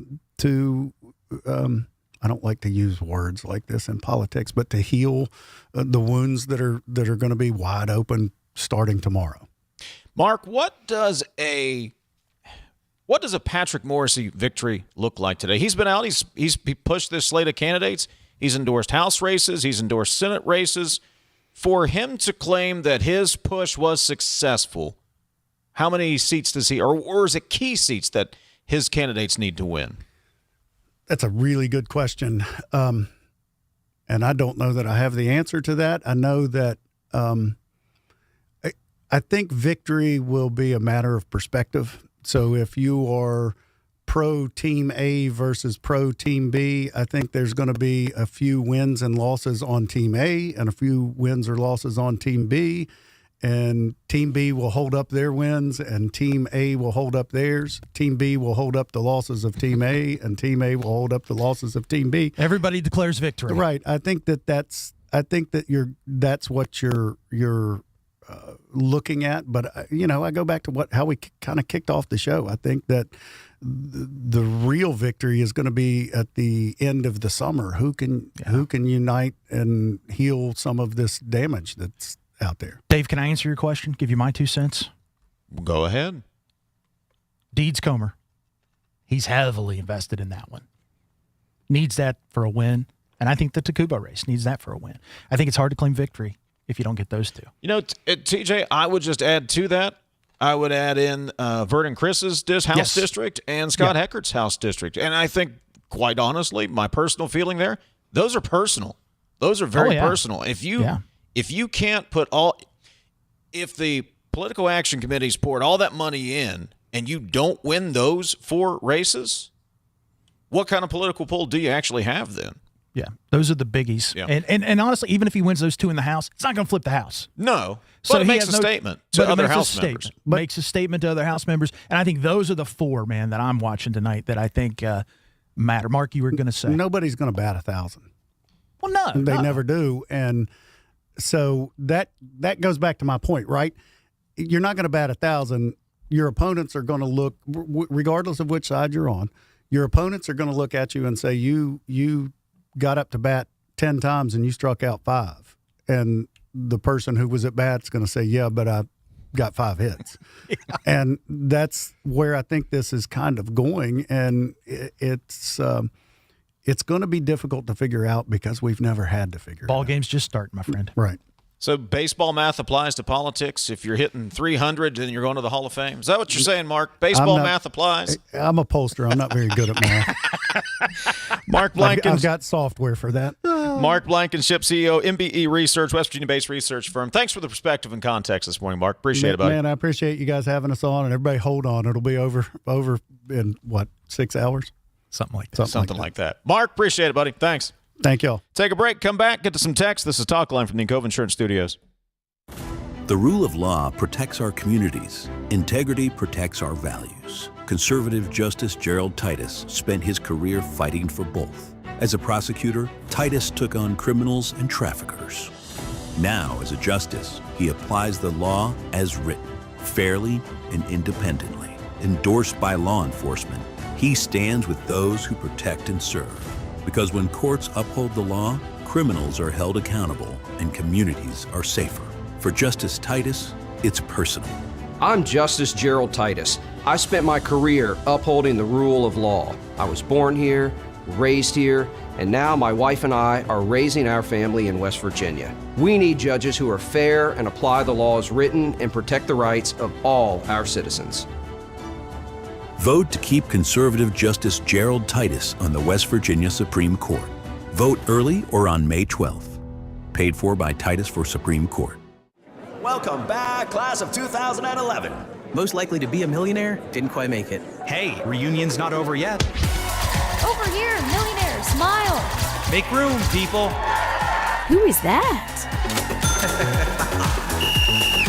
don't like to use words like this in politics, but to heal the wounds that are going to be wide open starting tomorrow. Mark, what does a Patrick Morrissey victory look like today? He's been out. He pushed this slate of candidates. He's endorsed House races. He's endorsed Senate races. For him to claim that his push was successful, how many seats does he, or is it key seats that his candidates need to win? That's a really good question. And I don't know that I have the answer to that. I know that I think victory will be a matter of perspective. So if you are pro Team A versus pro Team B, I think there's going to be a few wins and losses on Team A and a few wins or losses on Team B. And Team B will hold up their wins, and Team A will hold up theirs. Team B will hold up the losses of Team A, and Team A will hold up the losses of Team B. Everybody declares victory. Right. I think that's what you're looking at. But I go back to how we kind of kicked off the show. I think that the real victory is going to be at the end of the summer. Who can unite and heal some of this damage that's out there? Dave, can I answer your question? Give you my 2 cents? Go ahead. Deeds Comer. He's heavily invested in that one. Needs that for a win. And I think the Tacuba race needs that for a win. I think it's hard to claim victory if you don't get those 2. TJ, I would just add to that. I would add in Vernon Chris's House District and Scott Heckert's House District. And I think, quite honestly, my personal feeling there, those are personal. Those are very personal. If you can't if the political action committees poured all that money in and you don't win those 4 races, what kind of political pull do you actually have then? Yeah, those are the biggies. Yeah. And honestly, even if he wins those 2 in the House, it's not going to flip the House. No, but it makes a statement to other House members. Makes a statement to other House members. And I think those are the 4, man, that I'm watching tonight that I think matter. Mark, you were going to say. Nobody's going to bat 1,000. Well, no. They never do. And so that goes back to my point, right? You're not going to bat 1,000. Your opponents are going to look, regardless of which side you're on, your opponents are going to look at you and say, you got up to bat 10 times and you struck out 5. And the person who was at bat's going to say, yeah, but I got 5 hits. And that's where I think this is kind of going. And it's going to be difficult to figure out because we've never had to figure it out. Ball games just start, my friend. Right. So baseball math applies to politics. If you're hitting 300, then you're going to the Hall of Fame. Is that what you're saying, Mark? Baseball math applies? I'm a pollster. I'm not very good at math. Mark Blankenship. I've got software for that. Mark Blankenship, CEO, MBE Research, West Virginia-based research firm. Thanks for the perspective and context this morning, Mark. Appreciate it, buddy. Man, I appreciate you guys having us on, and everybody hold on. It'll be over in, 6 hours? Something like that. Something like that. Mark, appreciate it, buddy. Thanks. Thank y'all. Take a break, come back, get to some text. This is Talkline from the Encova Insurance Studios. The rule of law protects our communities. Integrity protects our values. Conservative Justice Gerald Titus spent his career fighting for both. As a prosecutor, Titus took on criminals and traffickers. Now, as a justice, he applies the law as written, fairly and independently. Endorsed by law enforcement, he stands with those who protect and serve. Because when courts uphold the law, criminals are held accountable and communities are safer. For Justice Titus, it's personal. I'm Justice Gerald Titus. I spent my career upholding the rule of law. I was born here, raised here, and now my wife and I are raising our family in West Virginia. We need judges who are fair and apply the law as written and protect the rights of all our citizens. Vote to keep conservative Justice Gerald Titus on the West Virginia Supreme Court. Vote early or on May 12th. Paid for by Titus for Supreme Court. Welcome back, class of 2011. Most likely to be a millionaire, didn't quite make it. Hey, reunion's not over yet. Over here, millionaire, smile. Make room, people. Who is that?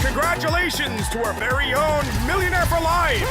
Congratulations to our very own Millionaire for Life.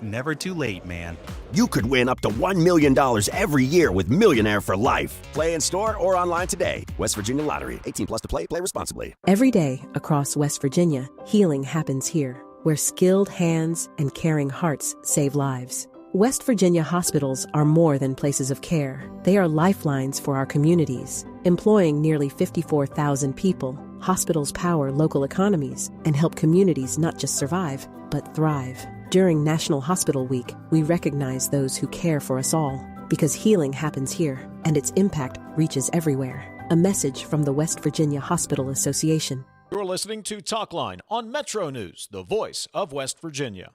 Never too late, man. You could win up to $1 million every year with Millionaire for Life. Play in store or online today. West Virginia Lottery. 18 plus to play. Play responsibly. Every day across West Virginia, healing happens here, where skilled hands and caring hearts save lives. West Virginia hospitals are more than places of care. They are lifelines for our communities. Employing nearly 54,000 people, hospitals power local economies and help communities not just survive, but thrive. During National Hospital Week, we recognize those who care for us all, because healing happens here, and its impact reaches everywhere. A message from the West Virginia Hospital Association. You're listening to Talkline on Metro News, the voice of West Virginia.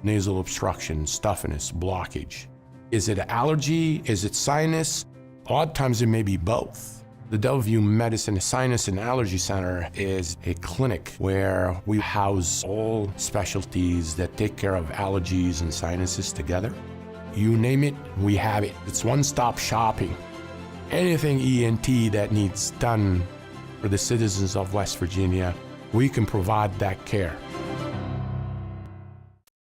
Nasal obstruction, stuffiness, blockage. Is it allergy? Is it sinus? A lot of times it may be both. The Delview Medicine Sinus and Allergy Center is a clinic where we house all specialties that take care of allergies and sinuses together. You name it, we have it. It's one-stop shopping. Anything ENT that needs done for the citizens of West Virginia, we can provide that care.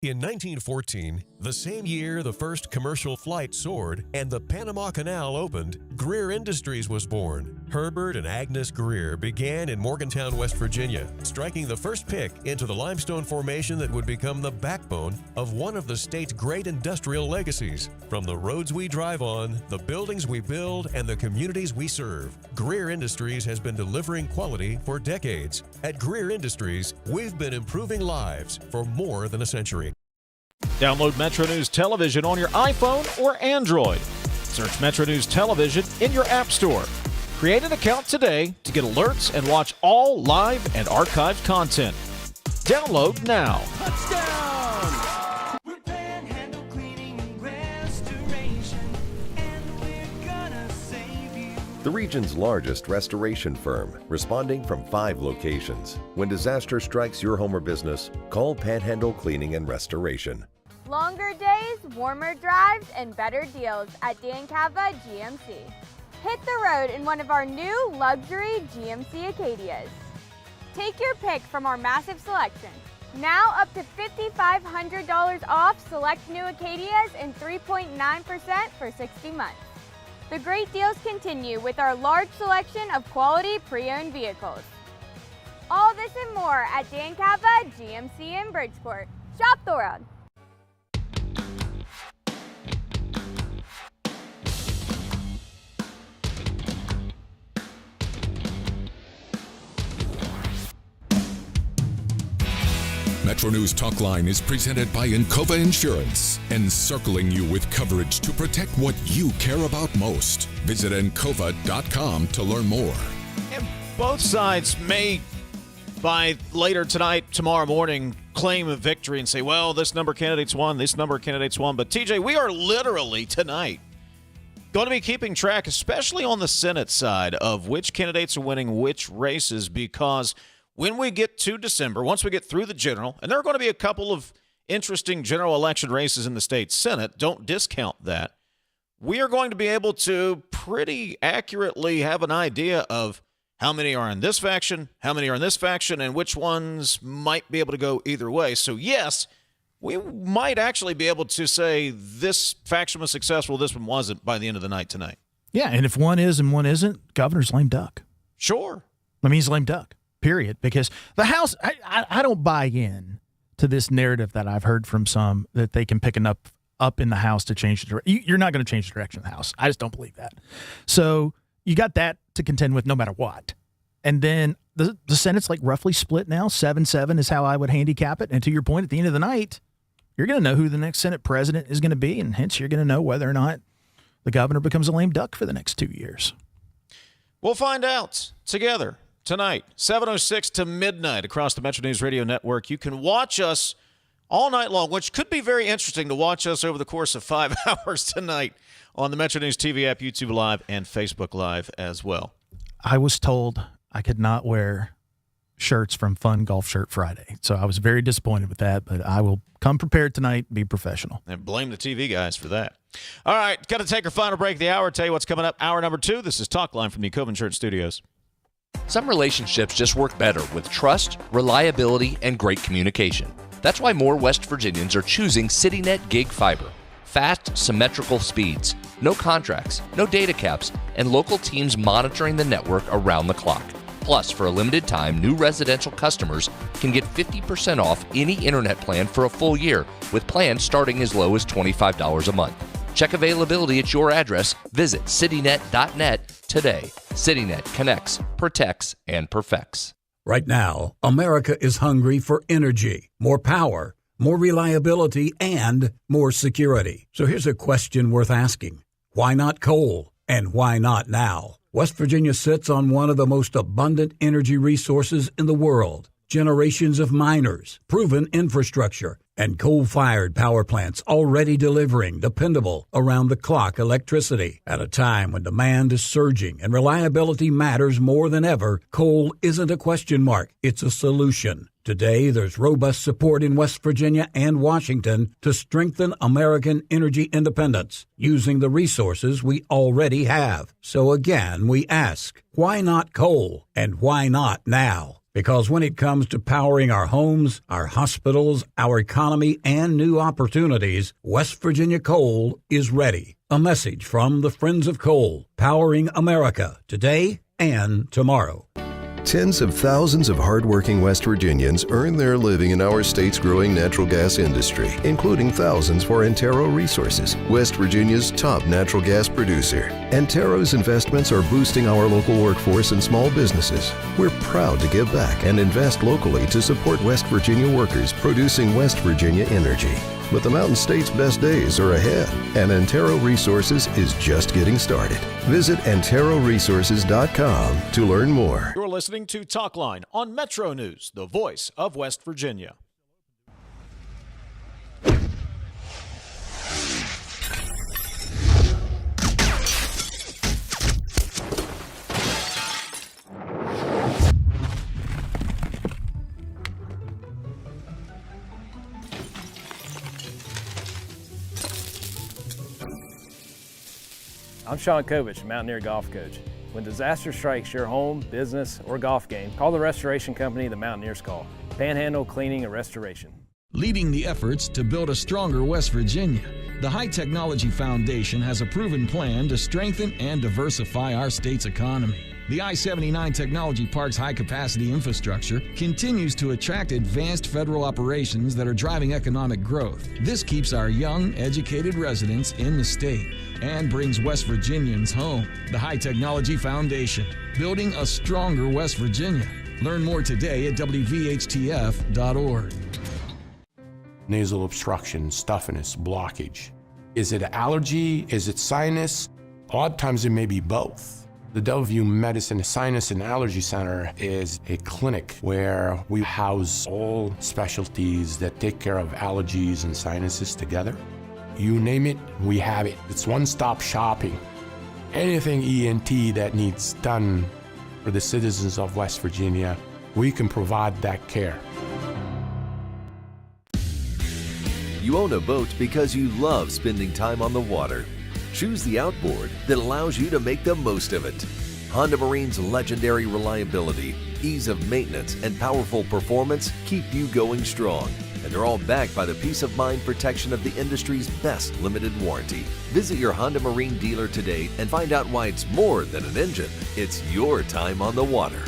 In 1914, the same year the first commercial flight soared and the Panama Canal opened, Greer Industries was born. Herbert and Agnes Greer began in Morgantown, West Virginia, striking the first pick into the limestone formation that would become the backbone of one of the state's great industrial legacies. From the roads we drive on, the buildings we build, and the communities we serve, Greer Industries has been delivering quality for decades. At Greer Industries, we've been improving lives for more than a century. Download Metro News Television on your iPhone or Android. Search Metro News Television in your app store. Create an account today to get alerts and watch all live and archived content. Download now. Touchdown! We're Panhandle Cleaning and Restoration, and we're gonna save you. The region's largest restoration firm, responding from 5 locations. When disaster strikes your home or business, call Panhandle Cleaning and Restoration. Longer days, warmer drives, and better deals at Dan Cava GMC. Hit the road in one of our new luxury GMC Acadias. Take your pick from our massive selection. Now up to $5,500 off select new Acadias and 3.9% for 60 months. The great deals continue with our large selection of quality pre-owned vehicles. All this and more at Dan Cava GMC in Bridgeport. Shop the world. Metro News Talkline is presented by Encova Insurance, encircling you with coverage to protect what you care about most. Visit Encova.com to learn more. And both sides may, by later tonight, tomorrow morning, claim a victory and say, well, this number of candidates won, this number of candidates won. But, TJ, we are literally tonight going to be keeping track, especially on the Senate side, of which candidates are winning which races, because when we get to December, once we get through the general, and there are going to be a couple of interesting general election races in the state Senate, don't discount that, we are going to be able to pretty accurately have an idea of how many are in this faction, how many are in this faction, and which ones might be able to go either way. So, yes, we might actually be able to say this faction was successful, this one wasn't by the end of the night tonight. Yeah, and if one is and one isn't, governor's lame duck. Sure. I mean, he's lame duck, period. Because the House, I don't buy in to this narrative that I've heard from some that they can pick up in the House to change the direction. You're not going to change the direction of the House. I just don't believe that. So you got that to contend with no matter what. And then the Senate's like roughly split now. 7-7 is how I would handicap it. And to your point, at the end of the night, you're going to know who the next Senate president is going to be, and hence you're going to know whether or not the governor becomes a lame duck for the next 2 years. We'll find out together tonight, 7:06 to midnight across the Metro News Radio Network. You can watch us all night long, which could be very interesting to watch us over the course of 5 hours tonight on the Metro News TV app, YouTube Live, and Facebook Live as well. I was told I could not wear shirts from Fun Golf Shirt Friday, so I was very disappointed with that, but I will come prepared tonight, be professional. And blame the TV guys for that. All right, got to take our final break of the hour. Tell you what's coming up. Hour number 2. This is Talkline from the Cove Insurance Studios. Some relationships just work better with trust, reliability, and great communication. That's why more West Virginians are choosing CityNet Gig Fiber. Fast, symmetrical speeds, no contracts, no data caps, and local teams monitoring the network around the clock. Plus, for a limited time, new residential customers can get 50% off any internet plan for a full year, with plans starting as low as $25 a month. Check availability at your address. Visit citynet.net today. CityNet connects, protects, and perfects. Right now, America is hungry for energy, more power, more reliability, and more security. So here's a question worth asking. Why not coal? And why not now? West Virginia sits on one of the most abundant energy resources in the world. Generations of miners, proven infrastructure, and coal-fired power plants already delivering dependable, around-the-clock electricity. At a time when demand is surging and reliability matters more than ever, coal isn't a question mark, it's a solution. Today, there's robust support in West Virginia and Washington to strengthen American energy independence using the resources we already have. So again, we ask, why not coal? And why not now? Because when it comes to powering our homes, our hospitals, our economy, and new opportunities, West Virginia Coal is ready. A message from the Friends of Coal, powering America today and tomorrow. Tens of thousands of hardworking West Virginians earn their living in our state's growing natural gas industry, including thousands for Antero Resources, West Virginia's top natural gas producer. Antero's investments are boosting our local workforce and small businesses. We're proud to give back and invest locally to support West Virginia workers producing West Virginia energy. But the Mountain State's best days are ahead, and Antero Resources is just getting started. Visit AnteroResources.com to learn more. You're listening to Talkline on Metro News, the voice of West Virginia. I'm Sean Kovich, Mountaineer Golf Coach. When disaster strikes your home, business, or golf game, call the restoration company the Mountaineers call. Panhandle Cleaning and Restoration. Leading the efforts to build a stronger West Virginia, the High Technology Foundation has a proven plan to strengthen and diversify our state's economy. The I-79 Technology Park's high-capacity infrastructure continues to attract advanced federal operations that are driving economic growth. This keeps our young, educated residents in the state and brings West Virginians home. The High Technology Foundation, building a stronger West Virginia. Learn more today at WVHTF.org. Nasal obstruction, stuffiness, blockage. Is it allergy? Is it sinus? A lot of times it may be both. The Delview Medicine Sinus and Allergy Center is a clinic where we house all specialties that take care of allergies and sinuses together. You name it, we have it. It's one-stop shopping. Anything ENT that needs done for the citizens of West Virginia, we can provide that care. You own a boat because you love spending time on the water. Choose the outboard that allows you to make the most of it. Honda Marine's legendary reliability, ease of maintenance, and powerful performance keep you going strong. And they're all backed by the peace of mind protection of the industry's best limited warranty. Visit your Honda Marine dealer today and find out why it's more than an engine. It's your time on the water.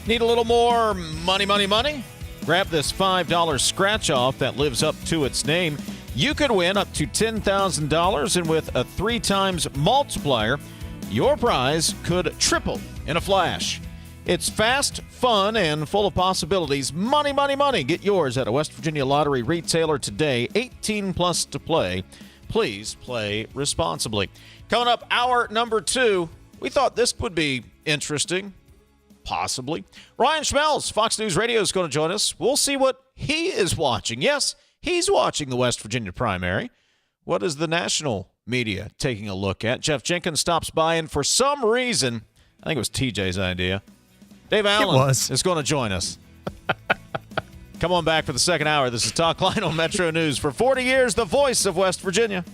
Need a little more money? Grab this $5 scratch-off that lives up to its name. You could win up to $10,000, and with a 3 times multiplier, your prize could triple in a flash. It's fast, fun, and full of possibilities. Money. Get yours at a West Virginia lottery retailer today. 18 plus to play. Please play responsibly. Coming up, hour number 2. We thought this would be interesting. Possibly. Ryan Schmelz, Fox News Radio, is going to join us. We'll see what he is watching. Yes, he's watching the West Virginia primary. What is the national media taking a look at? Jeff Jenkins stops by, and for some reason, I think it was TJ's idea, Dave Allen is going to join us. Come on back for the second hour. This is Talkline on Metro News. For 40 years, the voice of West Virginia.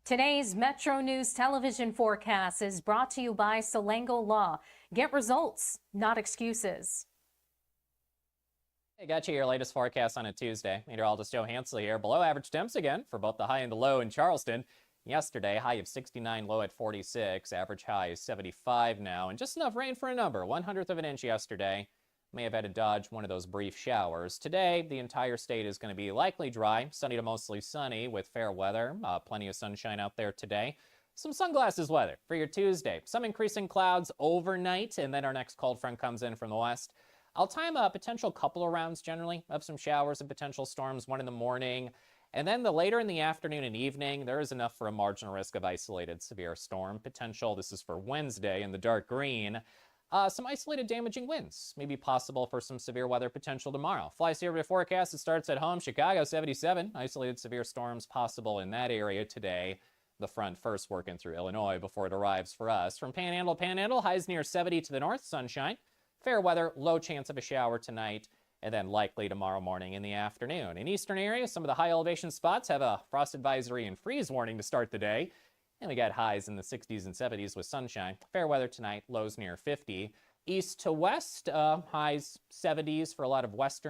Today's Metro News television forecast is brought to you by Salango Law. Get results, not excuses. Hey, got you your latest forecast on a Tuesday. Meteorologist Joe Hansley here. Below average temps again for both the high and the low in Charleston. Yesterday, high of 69, low at 46. Average high is 75 now. And just enough rain for a number. 1/100 of an inch yesterday. May have had to dodge one of those brief showers. Today, the entire state is going to be likely dry, sunny to mostly sunny with fair weather. Plenty of sunshine out there today. Some sunglasses weather for your Tuesday. Some increasing clouds overnight, and then our next cold front comes in from the west. I'll time a potential couple of rounds generally of some showers and potential storms, one in the morning. And then the later in the afternoon and evening, there is enough for a marginal risk of isolated severe storm potential. This is for Wednesday in the dark green. Some isolated damaging winds may be possible for some severe weather potential tomorrow. Fly Survey forecast, it starts at home. Chicago, 77. Isolated severe storms possible in that area today. The front first working through Illinois before it arrives for us. From Panhandle to Panhandle, highs near 70 to the north, sunshine. Fair weather, low chance of a shower tonight, and then likely tomorrow morning in the afternoon. In eastern areas, some of the high elevation spots have a frost advisory and freeze warning to start the day. And we got highs in the 60s and 70s with sunshine. Fair weather tonight, lows near 50. East to west, highs 70s for a lot of West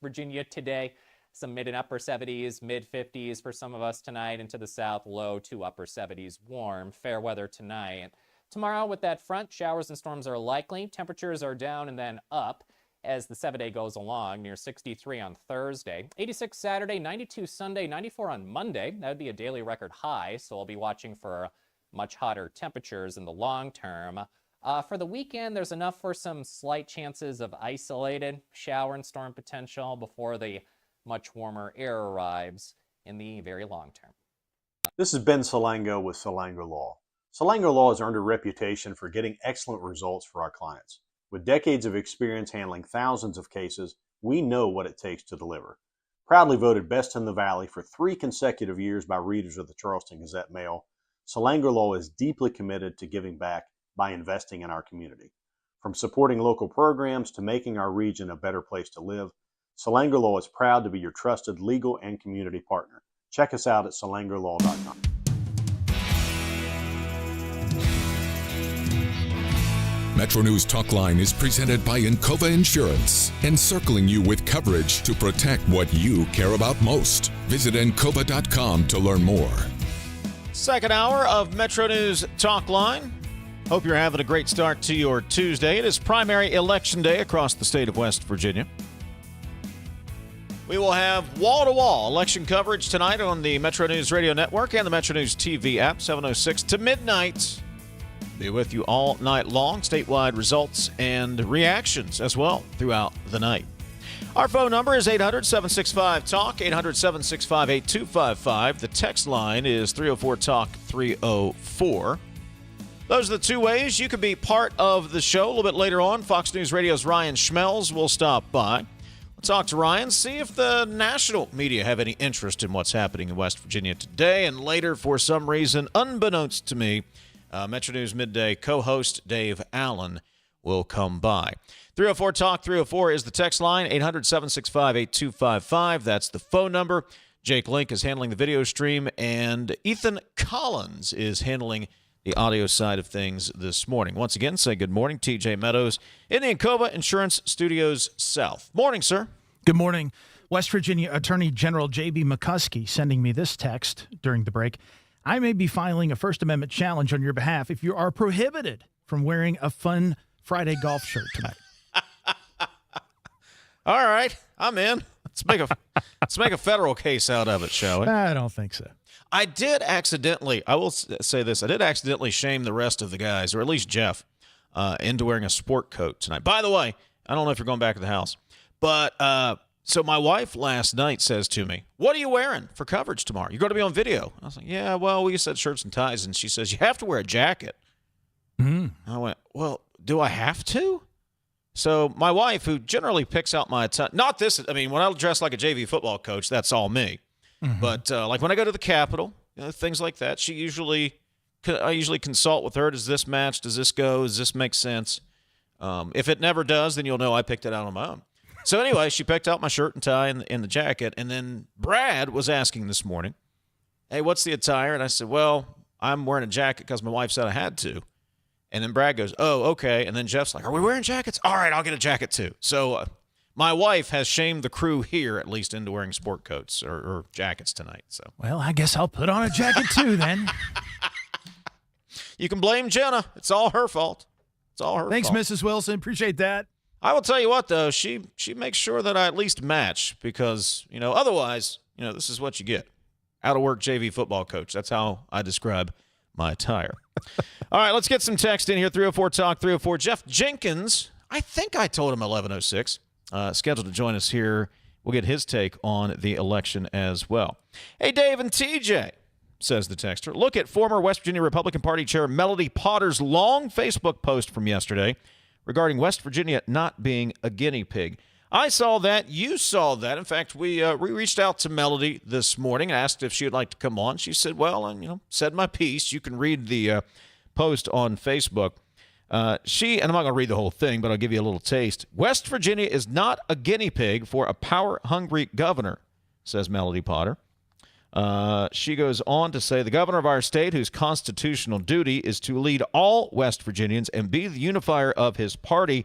Virginia today. Some mid and upper 70s, mid 50s for some of us tonight. And to the south, low to upper 70s, warm. Fair weather tonight. Tomorrow with that front, showers and storms are likely. Temperatures are down and then up as the 7-day goes along, near 63 on Thursday. 86 Saturday, 92 Sunday, 94 on Monday. That would be a daily record high, so we'll be watching for much hotter temperatures in the long term. For the weekend, there's enough for some slight chances of isolated shower and storm potential before the much warmer air arrives in the very long term. This is Ben Salango with Salango Law. Salango Law has earned a reputation for getting excellent results for our clients. With decades of experience handling thousands of cases, we know what it takes to deliver. Proudly voted best in the Valley for 3 consecutive years by readers of the Charleston Gazette-Mail, Salango Law is deeply committed to giving back by investing in our community. From supporting local programs to making our region a better place to live, Salango Law is proud to be your trusted legal and community partner. Check us out at salangolaw.com. MetroNews Talkline is presented by Encova Insurance, encircling you with coverage to protect what you care about most. Visit Encova.com to learn more. Second hour of MetroNews Talkline. Hope you're having a great start to your Tuesday. It is primary election day across the state of West Virginia. We will have wall-to-wall election coverage tonight on the Metro News Radio Network and the Metro News TV app, 7:06 to midnight. Be with you all night long. Statewide results and reactions as well throughout the night. Our phone number is 800-765-TALK, 800-765-8255. The text line is 304-TALK-304. Those are the two ways you can be part of the show. A little bit later on, Fox News Radio's Ryan Schmelz will stop by. We'll talk to Ryan, see if the national media have any interest in what's happening in West Virginia today. And later, for some reason, unbeknownst to me, Metro News Midday co-host Dave Allen will come by. 304-TALK-304 is the text line, 800-765-8255. That's the phone number. Jake Link is handling the video stream, and Ethan Collins is handling the audio side of things this morning. Once again, say good morning, TJ Meadows in the Encova Insurance Studios South. Morning, sir. Good morning. West Virginia Attorney General J.B. McCuskey sending me this text during the break. I may be filing a First Amendment challenge on your behalf if you are prohibited from wearing a fun Friday golf shirt tonight. All right, I'm in. Let's make a federal case out of it, shall we? I don't think so. I will say this, I did accidentally shame the rest of the guys, or at least Jeff, into wearing a sport coat tonight. By the way, I don't know if you're going back to the house, but so my wife last night says to me, "What are you wearing for coverage tomorrow? You're going to be on video." I was like, "Yeah, well, we said shirts and ties." And she says, "You have to wear a jacket." I went, "Well, do I have to?" So my wife, who generally picks out my not this, I mean, when I dress like a JV football coach, that's all me. But like when I go to the Capitol, things like that, I usually consult with her. Does this match? Does this go? Does this make sense? If it never does, then you'll know I picked it out on my own. So anyway, she picked out my shirt and tie and the jacket. And then Brad was asking this morning, hey, what's the attire? And I said, well, I'm wearing a jacket because my wife said I had to. And then Brad goes, oh, okay. And then Jeff's like, are we wearing jackets? All right, I'll get a jacket too. So my wife has shamed the crew here, at least, into wearing sport coats or jackets tonight. So, well, I guess I'll put on a jacket too then. You can blame Jenna. It's all her fault. It's all her Thanks, fault. Mrs. Wilson. Appreciate that. I will tell you what, though. She makes sure that I at least match because, otherwise, this is what you get. Out-of-work JV football coach. That's how I describe my attire. All right, let's get some text in here. 304 Talk 304. Jeff Jenkins, I think I told him 11:06, scheduled to join us here. We'll get his take on the election as well. Hey, Dave and TJ, says the texter. Look at former West Virginia Republican Party Chair Melody Potter's long Facebook post from yesterday regarding West Virginia not being a guinea pig. I saw that. You saw that. In fact, we reached out to Melody this morning and asked if she would like to come on. She said, well, and, said my piece. You can read the post on Facebook. And I'm not going to read the whole thing, but I'll give you a little taste. West Virginia is not a guinea pig for a power-hungry governor, says Melody Potter. She goes on to say, the governor of our state, whose constitutional duty is to lead all West Virginians and be the unifier of his party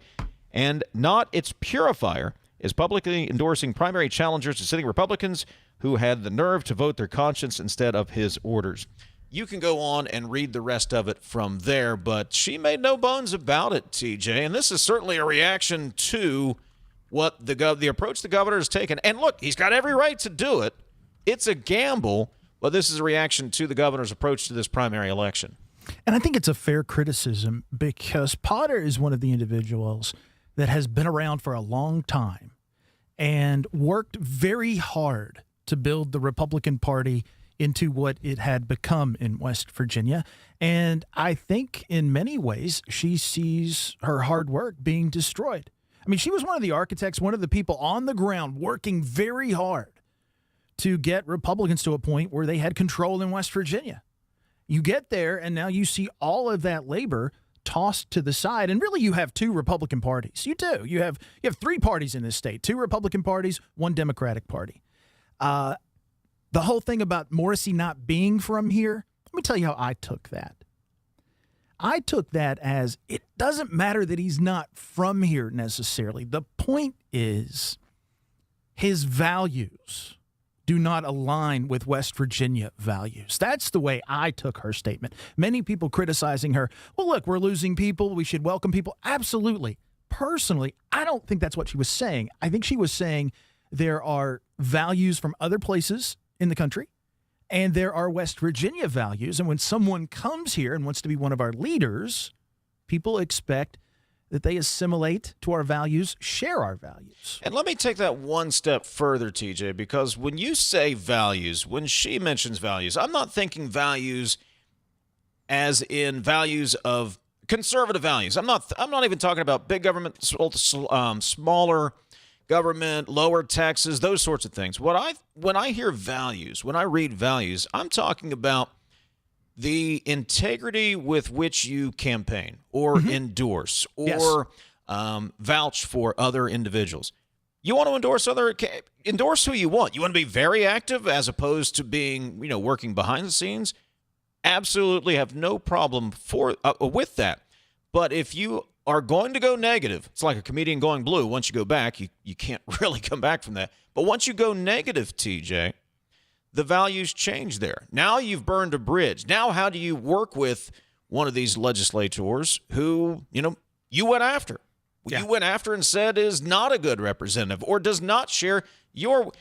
and not its purifier, is publicly endorsing primary challengers to sitting Republicans who had the nerve to vote their conscience instead of his orders. You can go on and read the rest of it from there, but she made no bones about it, TJ, and this is certainly a reaction to what the approach the governor has taken. And look, he's got every right to do it. It's a gamble, but this is a reaction to the governor's approach to this primary election. And I think it's a fair criticism because Potter is one of the individuals that has been around for a long time and worked very hard to build the Republican Party into what it had become in West Virginia. And I think in many ways she sees her hard work being destroyed. I mean, she was one of the architects, one of the people on the ground working very hard to get Republicans to a point where they had control in West Virginia. You get there, and now you see all of that labor tossed to the side, and really you have two Republican parties. You do. You have three parties in this state, two Republican parties, one Democratic party. The whole thing about Morrissey not being from here, let me tell you how I took that. I took that as it doesn't matter that he's not from here necessarily. The point is his values do not align with West Virginia values. That's the way I took her statement. Many people criticizing her, well, look, we're losing people. We should welcome people. Absolutely. Personally, I don't think that's what she was saying. I think she was saying there are values from other places in the country, and there are West Virginia values. And when someone comes here and wants to be one of our leaders, people expect that they assimilate to our values, share our values. And let me take that one step further, TJ, because when you say values, when she mentions values, I'm not thinking values as in values of conservative values. I'm not even talking about big government, smaller government, lower taxes, those sorts of things. When I hear values, when I read values, I'm talking about the integrity with which you campaign or endorse or vouch for other individuals. You want to endorse who you want. You want to be very active as opposed to being, working behind the scenes. Absolutely have no problem with that. But if you are going to go negative, it's like a comedian going blue. Once you go back, you can't really come back from that. But once you go negative, TJ, the values change there. Now you've burned a bridge. Now how do you work with one of these legislators who, you went after? Yeah. You went after and said is not a good representative or does not share your...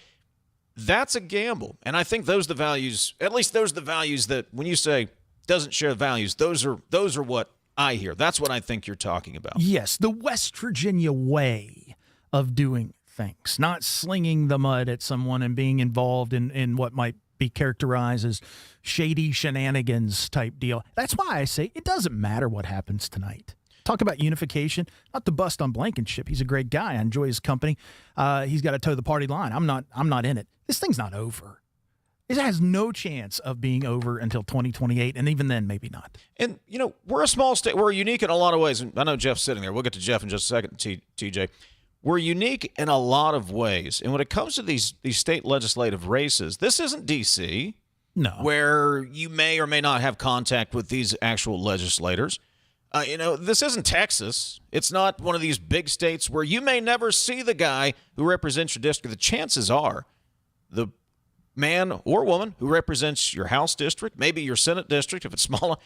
That's a gamble. And I think those are the values, at least those are the values that when you say doesn't share values, those are what I hear. That's what I think you're talking about. Yes, the West Virginia way of doing things, not slinging the mud at someone and being involved in what might be characterized as shady shenanigans type deal. That's why I say it doesn't matter what happens tonight. Talk about unification, not to bust on Blankenship. He's a great guy. I enjoy his company. He's got to toe the party line. I'm not in it. This thing's not over. It has no chance of being over until 2028, and even then, maybe not. And, we're a small state. We're unique in a lot of ways. And I know Jeff's sitting there. We'll get to Jeff in just a second, TJ. We're unique in a lot of ways. And when it comes to these state legislative races, this isn't D.C. No. where you may or may not have contact with these actual legislators. This isn't Texas. It's not one of these big states where you may never see the guy who represents your district. The chances are the man or woman who represents your House district, maybe your Senate district if it's smaller,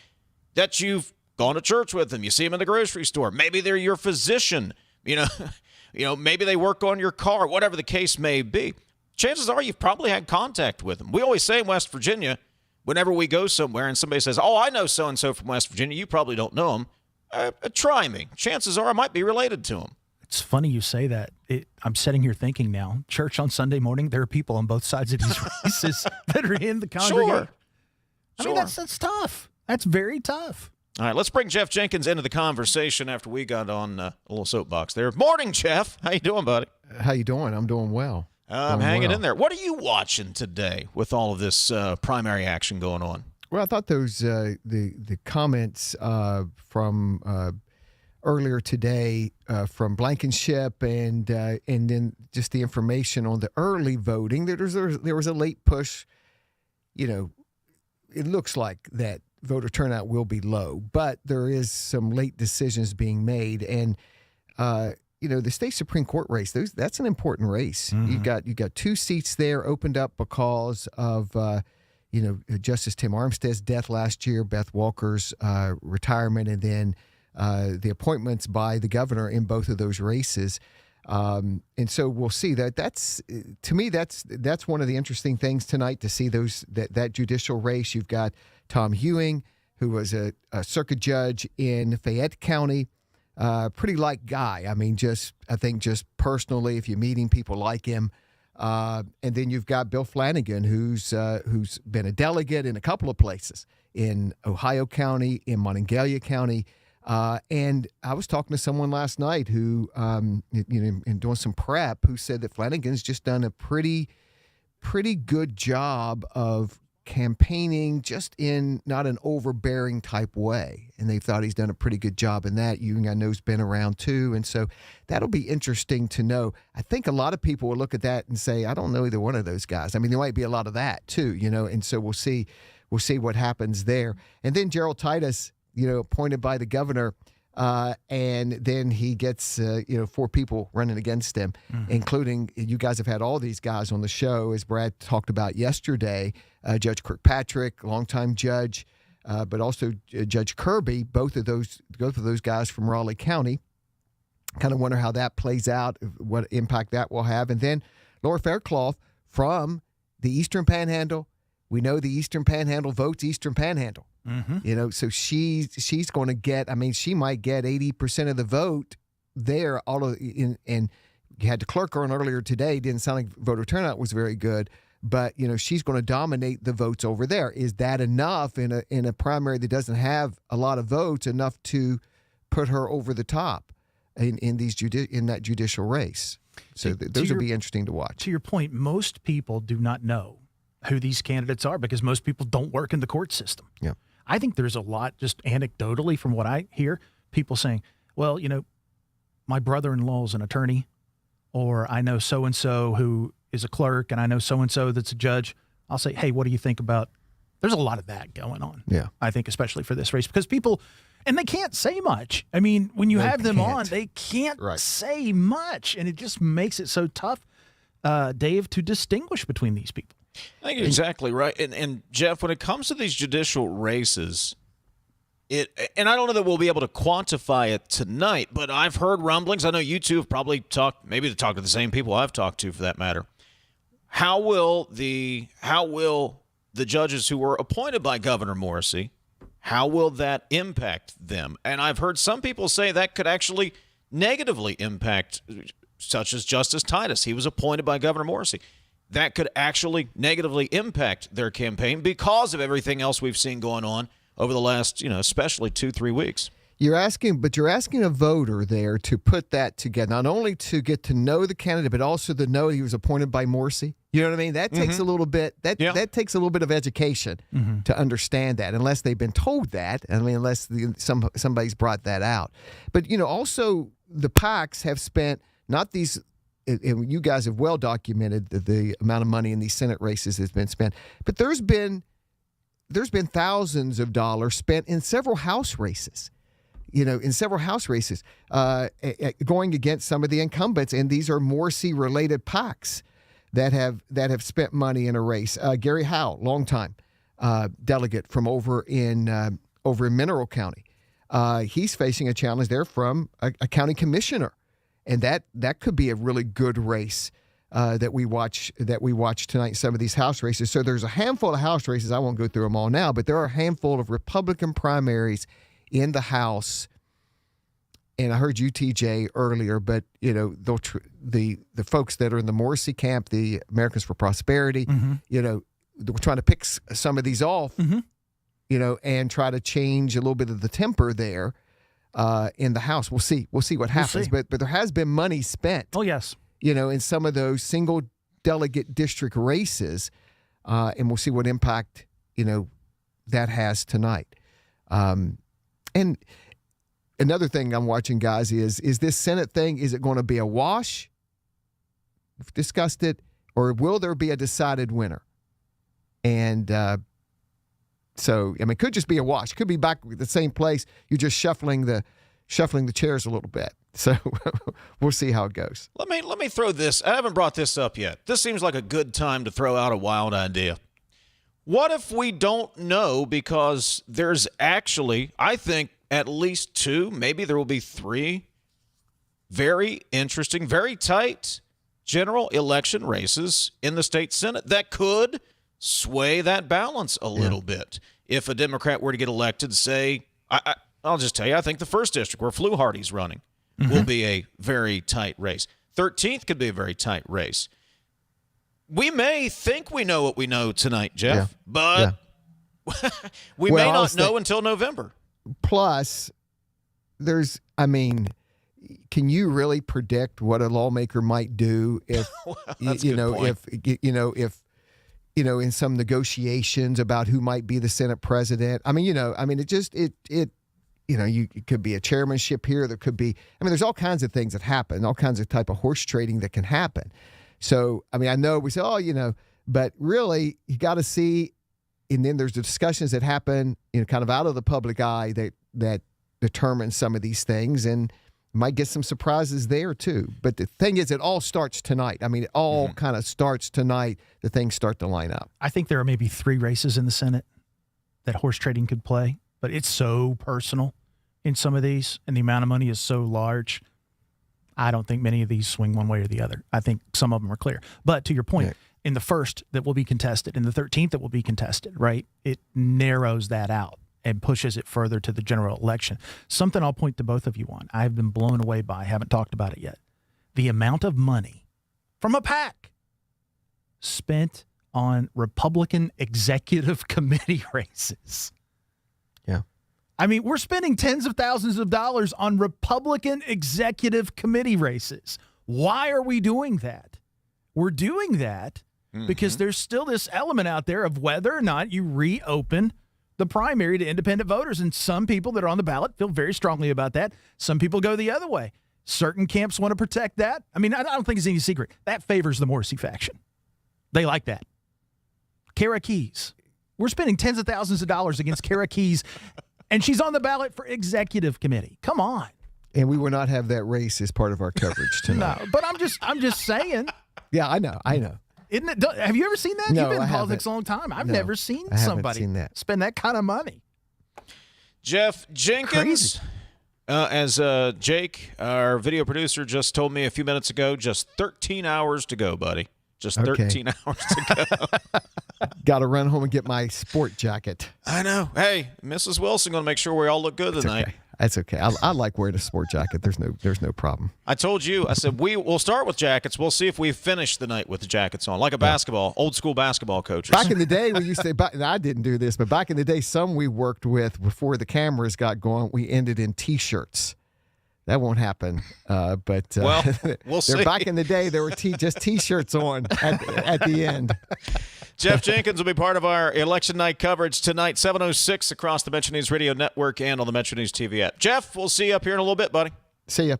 that you've gone to church with them. You see them in the grocery store. Maybe they're your physician. Maybe they work on your car, whatever the case may be. Chances are you've probably had contact with them. We always say in West Virginia, whenever we go somewhere and somebody says, oh, I know so-and-so from West Virginia, you probably don't know them. Try me. Chances are I might be related to them. It's funny you say that. I'm sitting here thinking now, church on Sunday morning, there are people on both sides of these races that are in the congregation. I mean, that's tough. That's very tough. All right, let's bring Jeff Jenkins into the conversation after we got on a little soapbox there. Morning, Jeff. How you doing, buddy? How you doing? I'm doing well. I'm hanging in there. What are you watching today with all of this primary action going on? Well, I thought those the comments from earlier today from Blankenship and then just the information on the early voting. There was a late push. It looks like that voter turnout will be low, but there is some late decisions being made. And, the state Supreme Court race, that's an important race. Mm-hmm. You got 2 seats there opened up because of, Justice Tim Armstead's death last year, Beth Walker's retirement, and then the appointments by the governor in both of those races. And so we'll see that's to me, that's one of the interesting things tonight to see that judicial race. You've got Tom Ewing, who was a circuit judge in Fayette County, pretty like guy. I mean, I think just personally, if you're meeting people like him, and then you've got Bill Flanagan, who's been a delegate in a couple of places in Ohio County, in Monongalia County. And I was talking to someone last night who, in doing some prep, who said that Flanagan's just done a pretty good job of campaigning, just in not an overbearing type way. And they thought he's done a pretty good job in that. Ewing, I know, has been around too. And so that'll be interesting to know. I think a lot of people will look at that and say, I don't know either one of those guys. I mean, there might be a lot of that too, and so we'll see what happens there. And then Gerald Titus, appointed by the governor, and then he gets 4 people running against him, including, you guys have had all these guys on the show, as Brad talked about yesterday, Judge Kirkpatrick, longtime judge, but also Judge Kirby, both of those guys from Raleigh County. Kind of wonder how that plays out, what impact that will have. And then Laura Faircloth from the Eastern Panhandle. We know the Eastern Panhandle votes Eastern Panhandle. Mm-hmm. So she's going to get, she might get 80% of the vote there. And you had the clerk on earlier today. Didn't sound like voter turnout was very good, but she's going to dominate the votes over there. Is that enough in a primary that doesn't have a lot of votes, enough to put her over the top in that judicial race? So those will be interesting to watch. To your point, most people do not know who these candidates are because most people don't work in the court system. Yeah. I think there's a lot, just anecdotally from what I hear, people saying, well, my brother-in-law is an attorney, or I know so-and-so who is a clerk, and I know so-and-so that's a judge. I'll say, hey, what do you think about? There's a lot of that going on. Yeah. I think especially for this race, because people, and they can't say much. I mean, when you have them on, they can't say much, and it just makes it so tough, Dave, to distinguish between these people. I think you're exactly right. And Jeff, when it comes to these judicial races, and I don't know that we'll be able to quantify it tonight, but I've heard rumblings. I know you two have probably talked to the same people I've talked to, for that matter. How will the judges who were appointed by Governor Morrisey, how will that impact them? And I've heard some people say that could actually negatively impact, such as Justice Titus. He was appointed by Governor Morrisey. That could actually negatively impact their campaign because of everything else we've seen going on over the last, especially 2-3 weeks. You're asking a voter there to put that together, not only to get to know the candidate, but also to know he was appointed by Morrisey. You know what I mean? That takes a little bit. That takes a little bit of education to understand that, unless they've been told that. Unless somebody's brought that out. But also the PACs have spent not these. And you guys have well documented the amount of money in these Senate races has been spent. But there's been there's been thousands of dollars spent in several House races. Going against some of the incumbents, and these are Morrissey-related PACs that have spent money in a race. Gary Howe, longtime delegate from over in Mineral County, he's facing a challenge there from a county commissioner, and that could be a really good race that we watch tonight in some of these House races. So there's a handful of House races. I won't go through them all now, but there are a handful of Republican primaries in the House. And I heard you, TJ, earlier, but the folks that are in the Morrissey camp, the Americans for Prosperity, we're trying to pick some of these off, and try to change a little bit of the temper there in the House. We'll see what happens. But there has been money spent. Oh yes, in some of those single delegate district races, and we'll see what impact that has tonight. And another thing I'm watching, guys, is this Senate thing, is it going to be a wash? We've discussed it. Or will there be a decided winner? And it could just be a wash. It could be back at the same place. You're just shuffling the chairs a little bit. So we'll see how it goes. Let me throw this. I haven't brought this up yet. This seems like a good time to throw out a wild idea. What if we don't know, because there's actually, I think, at least 2, maybe there will be 3 very interesting, very tight general election races in the state Senate that could sway that balance a little bit. If a Democrat were to get elected, say, I'll just tell you, I think the 1st district where Fluharty's running will be a very tight race. 13th could be a very tight race. We may think we know what we know tonight, Jeff, but we may not know until November. Plus, can you really predict what a lawmaker might do if, in some negotiations about who might be the Senate president? It could be a chairmanship here. There could be, there's all kinds of things that happen, all kinds of type of horse trading that can happen. So, I know we say, but really you got to see. And then there's the discussions that happen, kind of out of the public eye that determine some of these things, and might get some surprises there too. But the thing is, it all starts tonight. It all kind of starts tonight. The things start to line up. I think there are maybe 3 races in the Senate that horse trading could play, but it's so personal in some of these, and the amount of money is so large. I don't think many of these swing one way or the other. I think some of them are clear. But to your point, in the 1st that will be contested, in the 13th that will be contested, right? It narrows that out and pushes it further to the general election. Something I'll point to both of you on, I've been blown away by, haven't talked about it yet. The amount of money from a PAC spent on Republican executive committee races. Yeah. We're spending tens of thousands of dollars on Republican executive committee races. Why are we doing that? We're doing that because there's still this element out there of whether or not you reopen the primary to independent voters. And some people that are on the ballot feel very strongly about that. Some people go the other way. Certain camps want to protect that. I don't think it's any secret. That favors the Morrissey faction. They like that. Kara Keys. We're spending tens of thousands of dollars against Kara Keys, and she's on the ballot for executive committee. Come on. And we will not have that race as part of our coverage tonight. No, but I'm just saying. Yeah, I know. Isn't it? Have you ever seen that? No, You've been in I politics haven't. a long time. I've No, never seen I haven't somebody seen that. spend that kind of money. Jeff Jenkins, as Jake, our video producer, just told me a few minutes ago, just 13 hours to go, buddy. Just 13 hours to go. Got to run home and get my sport jacket. I know. Hey, Mrs. Wilson going to make sure we all look good tonight. Okay. That's okay. I like wearing a sport jacket. There's no problem. I told you. I said we'll start with jackets. We'll see if we finish the night with the jackets on, like a old school basketball coach. Back in the day, we used to. I didn't do this, but back in the day, some we worked with before the cameras got going, we ended in T-shirts. That won't happen. But we'll see. Back in the day, there were just T-shirts on at the end. Jeff Jenkins will be part of our election night coverage tonight, 7:06 across the Metro News Radio Network and on the Metro News TV app. Jeff, we'll see you up here in a little bit, buddy. See ya.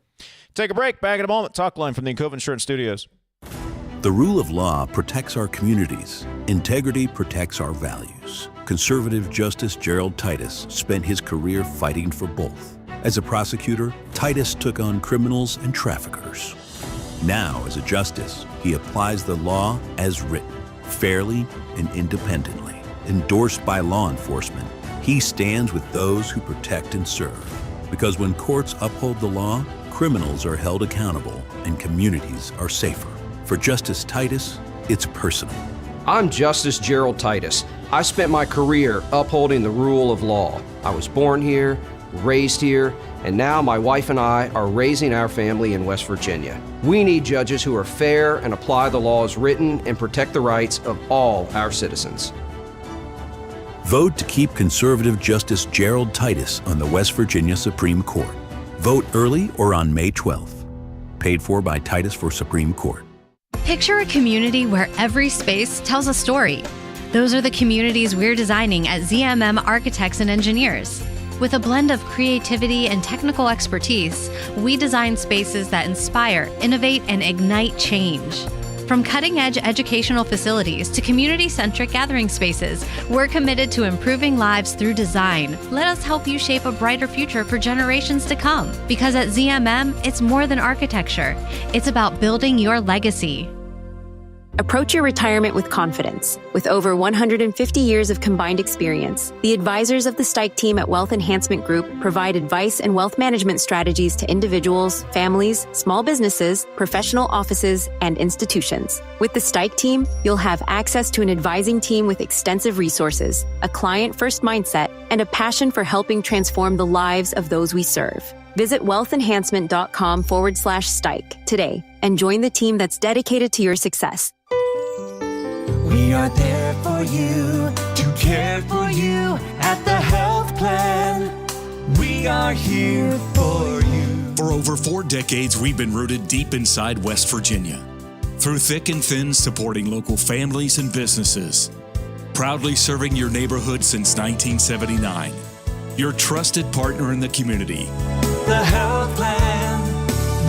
Take a break. Back in a moment. Talkline from the Encova Insurance Studios. The rule of law protects our communities. Integrity protects our values. Conservative Justice Gerald Titus spent his career fighting for both. As a prosecutor, Titus took on criminals and traffickers. Now, as a justice, he applies the law as written, fairly and independently. Endorsed by law enforcement, he stands with those who protect and serve. Because when courts uphold the law, criminals are held accountable and communities are safer. For Justice Titus, it's personal. I'm Justice Gerald Titus. I spent my career upholding the rule of law. I was born here, raised here, and now my wife and I are raising our family in West Virginia. We need judges who are fair and apply the law as written and protect the rights of all our citizens. Vote to keep conservative Justice Gerald Titus on the West Virginia Supreme Court. Vote early or on May 12th. Paid for by Titus for Supreme Court. Picture a community where every space tells a story. Those are the communities we're designing at ZMM Architects and Engineers. With a blend of creativity and technical expertise, we design spaces that inspire, innovate, and ignite change. From cutting-edge educational facilities to community-centric gathering spaces, we're committed to improving lives through design. Let us help you shape a brighter future for generations to come. Because at ZMM, it's more than architecture. It's about building your legacy. Approach your retirement with confidence. With over 150 years of combined experience, the advisors of the Stike team at Wealth Enhancement Group provide advice and wealth management strategies to individuals, families, small businesses, professional offices, and institutions. With the Stike team, you'll have access to an advising team with extensive resources, a client-first mindset, and a passion for helping transform the lives of those we serve. Visit wealthenhancement.com/Stike today and join the team that's dedicated to your success. We are there for you, to care for you at the health plan. We are here for you. For over 4 decades, we've been rooted deep inside West Virginia. Through thick and thin, supporting local families and businesses. Proudly serving your neighborhood since 1979. Your trusted partner in the community. The health plan,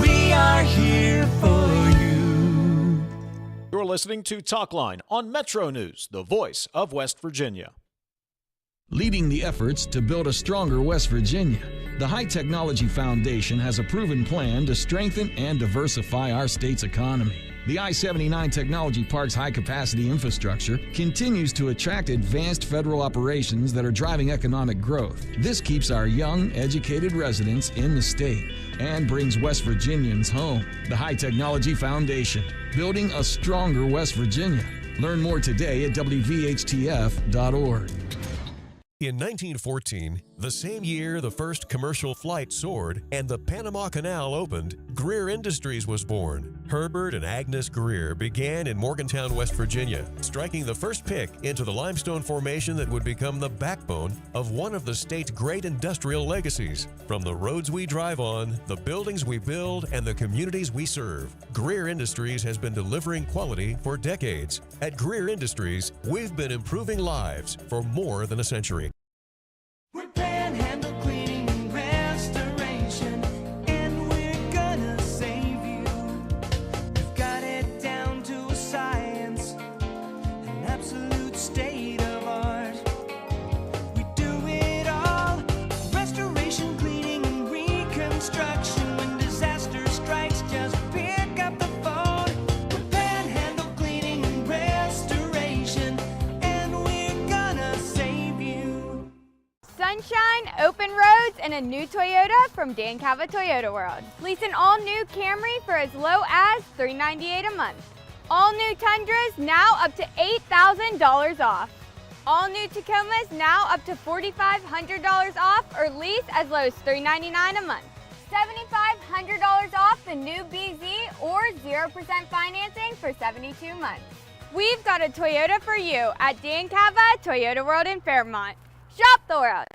we are here for you. You're listening to Talkline on Metro News, the voice of West Virginia. Leading the efforts to build a stronger West Virginia, the High Technology Foundation has a proven plan to strengthen and diversify our state's economy. The I-79 Technology Park's high-capacity infrastructure continues to attract advanced federal operations that are driving economic growth. This keeps our young, educated residents in the state and brings West Virginians home. The High Technology Foundation, building a stronger West Virginia. Learn more today at WVHTF.org. In 1914, the same year the first commercial flight soared and the Panama Canal opened, Greer Industries was born. Herbert and Agnes Greer began in Morgantown, West Virginia, striking the first pick into the limestone formation that would become the backbone of one of the state's great industrial legacies. From the roads we drive on, the buildings we build, and the communities we serve, Greer Industries has been delivering quality for decades. At Greer Industries, we've been improving lives for more than a century. We're Panhandle Cleaning and Restoration, and we're gonna save you. We've got it down to a science, an absolute state of art. We do it all, restoration, cleaning, and reconstruction. When disaster strikes, just pick up the phone. We're Panhandle Cleaning and Restoration, and we're gonna save you. Sunshine, open roads, and a new Toyota from Dan Cava Toyota World. Lease an all-new Camry for as low as $398 a month. All new Tundras now up to $8,000 off. All new Tacomas now up to $4,500 off or lease as low as $399 a month. $7,500 off the new BZ or 0% financing for 72 months. We've got a Toyota for you at Dan Cava Toyota World in Fairmont. Shop the world.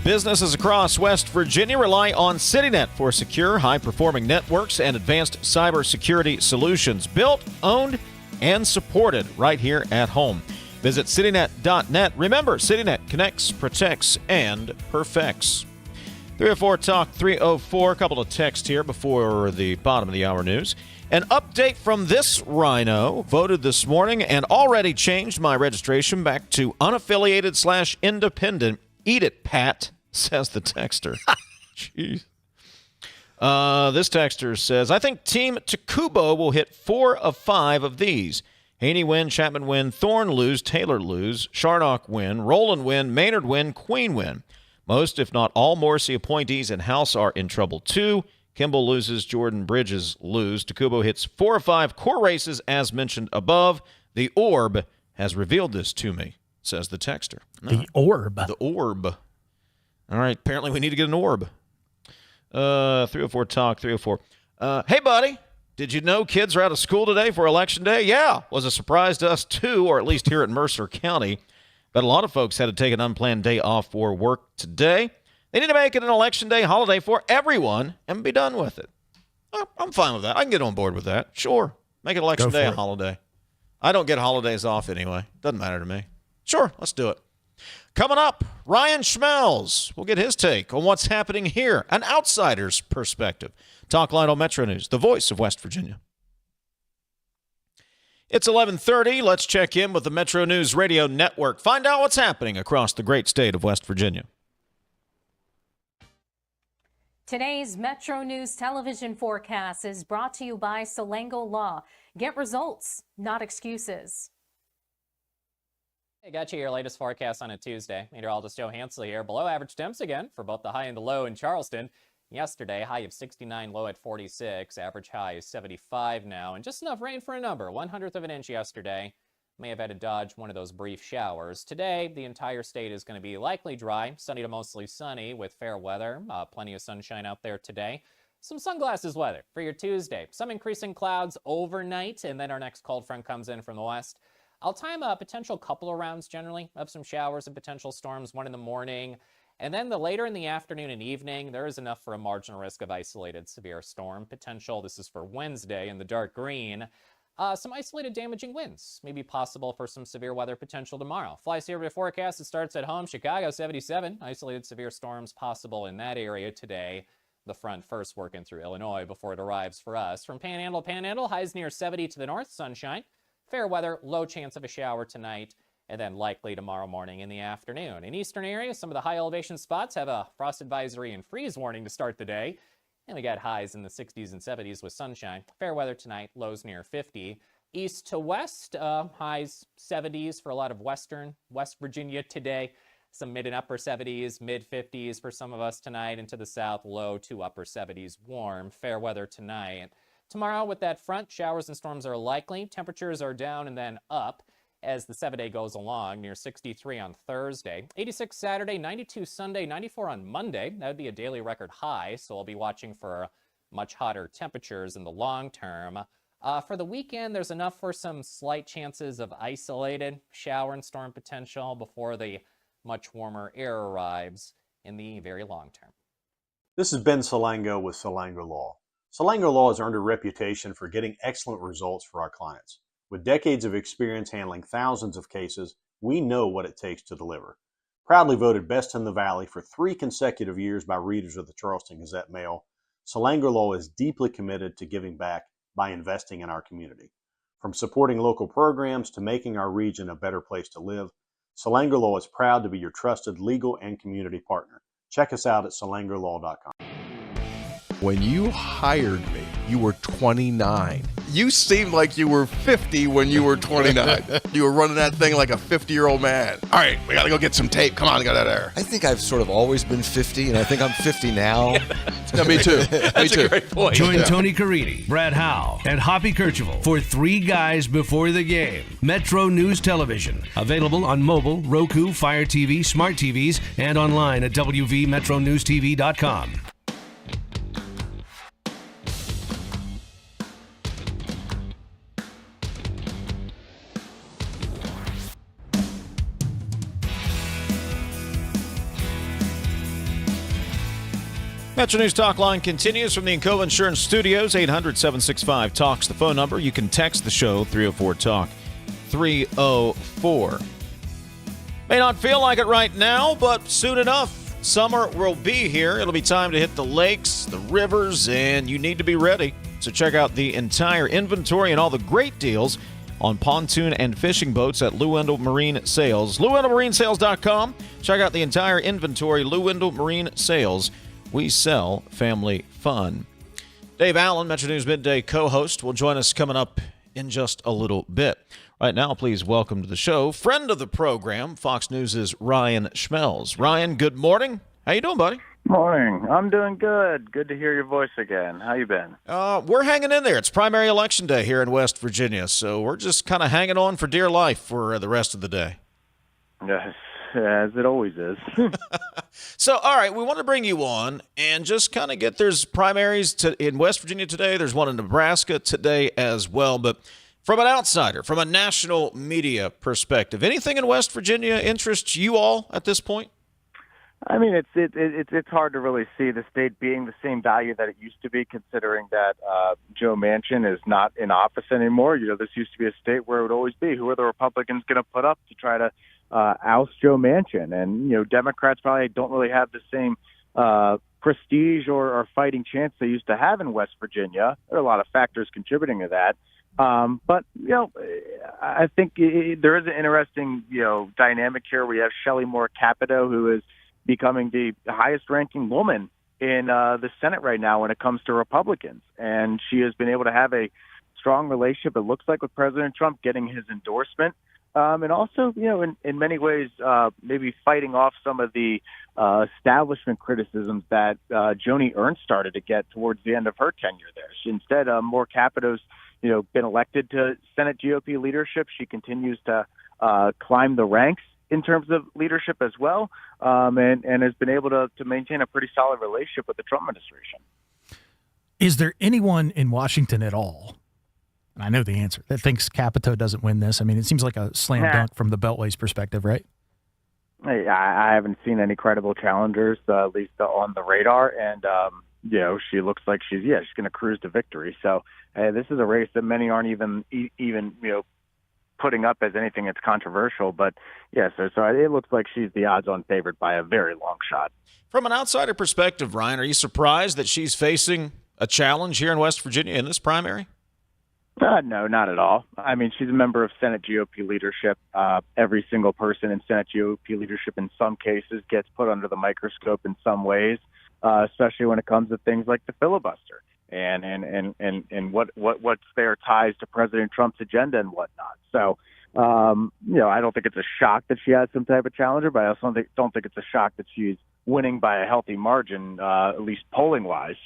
Businesses across West Virginia rely on CityNet for secure, high-performing networks and advanced cybersecurity solutions. Built, owned, and supported right here at home. Visit citynet.net. Remember, CityNet connects, protects, and perfects. 304 Talk 304. A couple of texts here before the bottom of the hour news. An update from this rhino. Voted this morning and already changed my registration back to unaffiliated/independent. Eat it, Pat, says the texter. Jeez. This texter says, I think Team Takubo will hit 4 of 5 of these. Haney win, Chapman win, Thorne lose, Taylor lose, Sharnock win, Rowland win, Maynard win, Queen win. Most, if not all, Morrissey appointees and House are in trouble too. Kimball loses, Jordan Bridges lose. Takubo hits 4 of 5 core races as mentioned above. The orb has revealed this to me, says the texter. The orb. The orb. All right, apparently we need to get an orb. 304 Talk 304. Hey, buddy. Did you know kids are out of school today for Election Day? Yeah, was a surprise to us too, or at least here in Mercer County. But a lot of folks had to take an unplanned day off for work today. They need to make it an Election Day holiday for everyone and be done with it. I'm fine with that. I can get on board with that. Sure, make it Election Day a holiday. I don't get holidays off anyway. Doesn't matter to me. Sure, let's do it. Coming up, Ryan Schmelz. We'll get his take on what's happening here, an outsider's perspective. Talkline on Metro News, the voice of West Virginia. It's 11:30. Let's check in with the Metro News Radio Network. Find out what's happening across the great state of West Virginia. Today's Metro News television forecast is brought to you by Salango Law. Get results, not excuses. Hey, got you your latest forecast on a Tuesday. Meteorologist Joe Hansley here. Below average temps again for both the high and the low in Charleston. Yesterday, high of 69, low at 46. Average high is 75 now. And just enough rain for a number. 1/100 of an inch yesterday. May have had to dodge one of those brief showers. Today, the entire state is going to be likely dry. Sunny to mostly sunny with fair weather. Plenty of sunshine out there today. Some sunglasses weather for your Tuesday. Some increasing clouds overnight. And then our next cold front comes in from the west. I'll time a potential couple of rounds generally of some showers and potential storms, 1 in the morning. And then later in the afternoon and evening, there is enough for a marginal risk of isolated severe storm potential. This is for Wednesday in the dark green. Some isolated damaging winds may be possible for some severe weather potential tomorrow. Fly Survey forecast, it starts at home. Chicago, 77. Isolated severe storms possible in that area today. The front first working through Illinois before it arrives for us. From Panhandle, highs near 70 to the north, sunshine. Fair weather, low chance of a shower tonight. And then likely tomorrow morning in the afternoon. In eastern areas, some of the high elevation spots have a frost advisory and freeze warning to start the day. And we got highs in the 60s and 70s with sunshine. Fair weather tonight, lows near 50. East to west, highs 70s for a lot of West Virginia today. Some mid and upper 70s, mid 50s for some of us tonight. And to the south, low to upper 70s, warm. Fair weather tonight. Tomorrow with that front, showers and storms are likely. Temperatures are down and then up as the 7-day goes along, near 63 on Thursday. 86 Saturday, 92 Sunday, 94 on Monday. That would be a daily record high, so we'll be watching for much hotter temperatures in the long term. For the weekend, there's enough for some slight chances of isolated shower and storm potential before the much warmer air arrives in the very long term. This is Ben Salango with Salango Law. Salango Law has earned a reputation for getting excellent results for our clients. With decades of experience handling thousands of cases, we know what it takes to deliver. Proudly voted best in the Valley for 3 consecutive years by readers of the Charleston Gazette-Mail, Salango Law is deeply committed to giving back by investing in our community. From supporting local programs to making our region a better place to live, Salango Law is proud to be your trusted legal and community partner. Check us out at salangolaw.com. When you hired me, you were 29. You seemed like you were 50 when you were 29. You were running that thing like a 50-year-old man. All right, we got to go get some tape. Come on, go down there. I think I've sort of always been 50, and I think I'm 50 now. Yeah, me too. That's me too. a great point. Join Tony Caridi, Brad Howe, and Hoppy Kercheval for 3 Guys Before the Game. Metro News Television. Available on mobile, Roku, Fire TV, smart TVs, and online at wvmetronewstv.com. MetroNews Talkline continues from the Encova Insurance Studios. 800-765-TALKS, the phone number. You can text the show, 304-TALK, 304. May not feel like it right now, but soon enough, summer will be here. It'll be time to hit the lakes, the rivers, and you need to be ready. So check out the entire inventory and all the great deals on pontoon and fishing boats at Lou Wendell Marine Sales. LouWendellMarineSales.com. Check out the entire inventory, Lou Wendell Marine Sales. We sell family fun. Dave Allen, Metro News Midday co-host, will join us coming up in just a little bit. Right now, please welcome to the show, friend of the program, Fox News' Ryan Schmelz. Ryan, good morning. How you doing, buddy? Morning. I'm doing good. Good to hear your voice again. How you been? We're hanging in there. It's primary election day here in West Virginia, so we're just kind of hanging on for dear life for the rest of the day. Yes, as it always is. So, all right, we want to bring you on and just kind of there's primaries in West Virginia today. There's one in Nebraska today as well. But from an outsider, from a national media perspective, anything in West Virginia interests you all at this point? I mean, it's hard to really see the state being the same value that it used to be, considering that Joe Manchin is not in office anymore. You know, this used to be a state where it would always be, who are the Republicans going to put up to try to oust Joe Manchin? And, you know, Democrats probably don't really have the same prestige or fighting chance they used to have in West Virginia. There are a lot of factors contributing to that. But, you know, I think there is an interesting, you know, dynamic here. We have Shelley Moore Capito, who is becoming the highest-ranking woman in the Senate right now when it comes to Republicans. And she has been able to have a strong relationship, it looks like, with President Trump, getting his endorsement. And also, you know, in many ways, maybe fighting off some of the establishment criticisms that Joni Ernst started to get towards the end of her tenure there. Instead, Moore Capito's, you know, been elected to Senate GOP leadership. She continues to climb the ranks in terms of leadership as well, and has been able to maintain a pretty solid relationship with the Trump administration. Is there anyone in Washington at all, and I know the answer, that thinks Capito doesn't win this? I mean, it seems like a slam dunk from the Beltway's perspective, right? I haven't seen any credible challengers, at least on the radar, and you know, she looks like she's going to cruise to victory. So this is a race that many aren't even you know, putting up as anything that's controversial. But yeah, so it looks like she's the odds-on favorite by a very long shot. From an outsider perspective, Ryan, are you surprised that she's facing a challenge here in West Virginia in this primary? No, not at all. I mean, she's a member of Senate GOP leadership. Every single person in Senate GOP leadership in some cases gets put under the microscope in some ways, especially when it comes to things like the filibuster and what's their ties to President Trump's agenda and whatnot. So, you know, I don't think it's a shock that she has some type of challenger, but I also don't think it's a shock that she's winning by a healthy margin, at least polling-wise.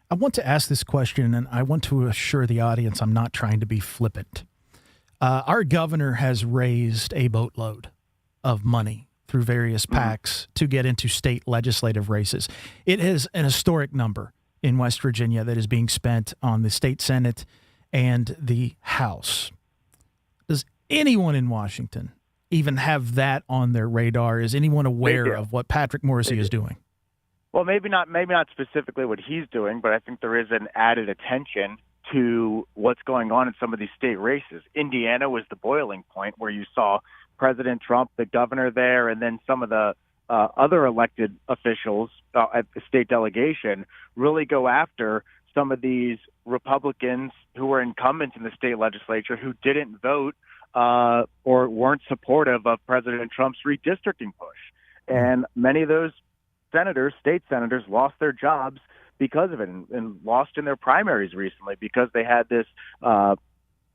I want to ask this question, and I want to assure the audience I'm not trying to be flippant. Our governor has raised a boatload of money through various PACs to get into state legislative races. It is an historic number in West Virginia that is being spent on the state Senate and the House. Does anyone in Washington even have that on their radar? Is anyone aware of what Patrick Morrisey is doing? Well, maybe not specifically what he's doing, but I think there is an added attention to what's going on in some of these state races. Indiana was the boiling point where you saw President Trump, the governor there, and then some of the other elected officials at the state delegation really go after some of these Republicans who were incumbents in the state legislature who didn't vote or weren't supportive of President Trump's redistricting push. And many of those senators, state senators, lost their jobs because of it and lost in their primaries recently because they had this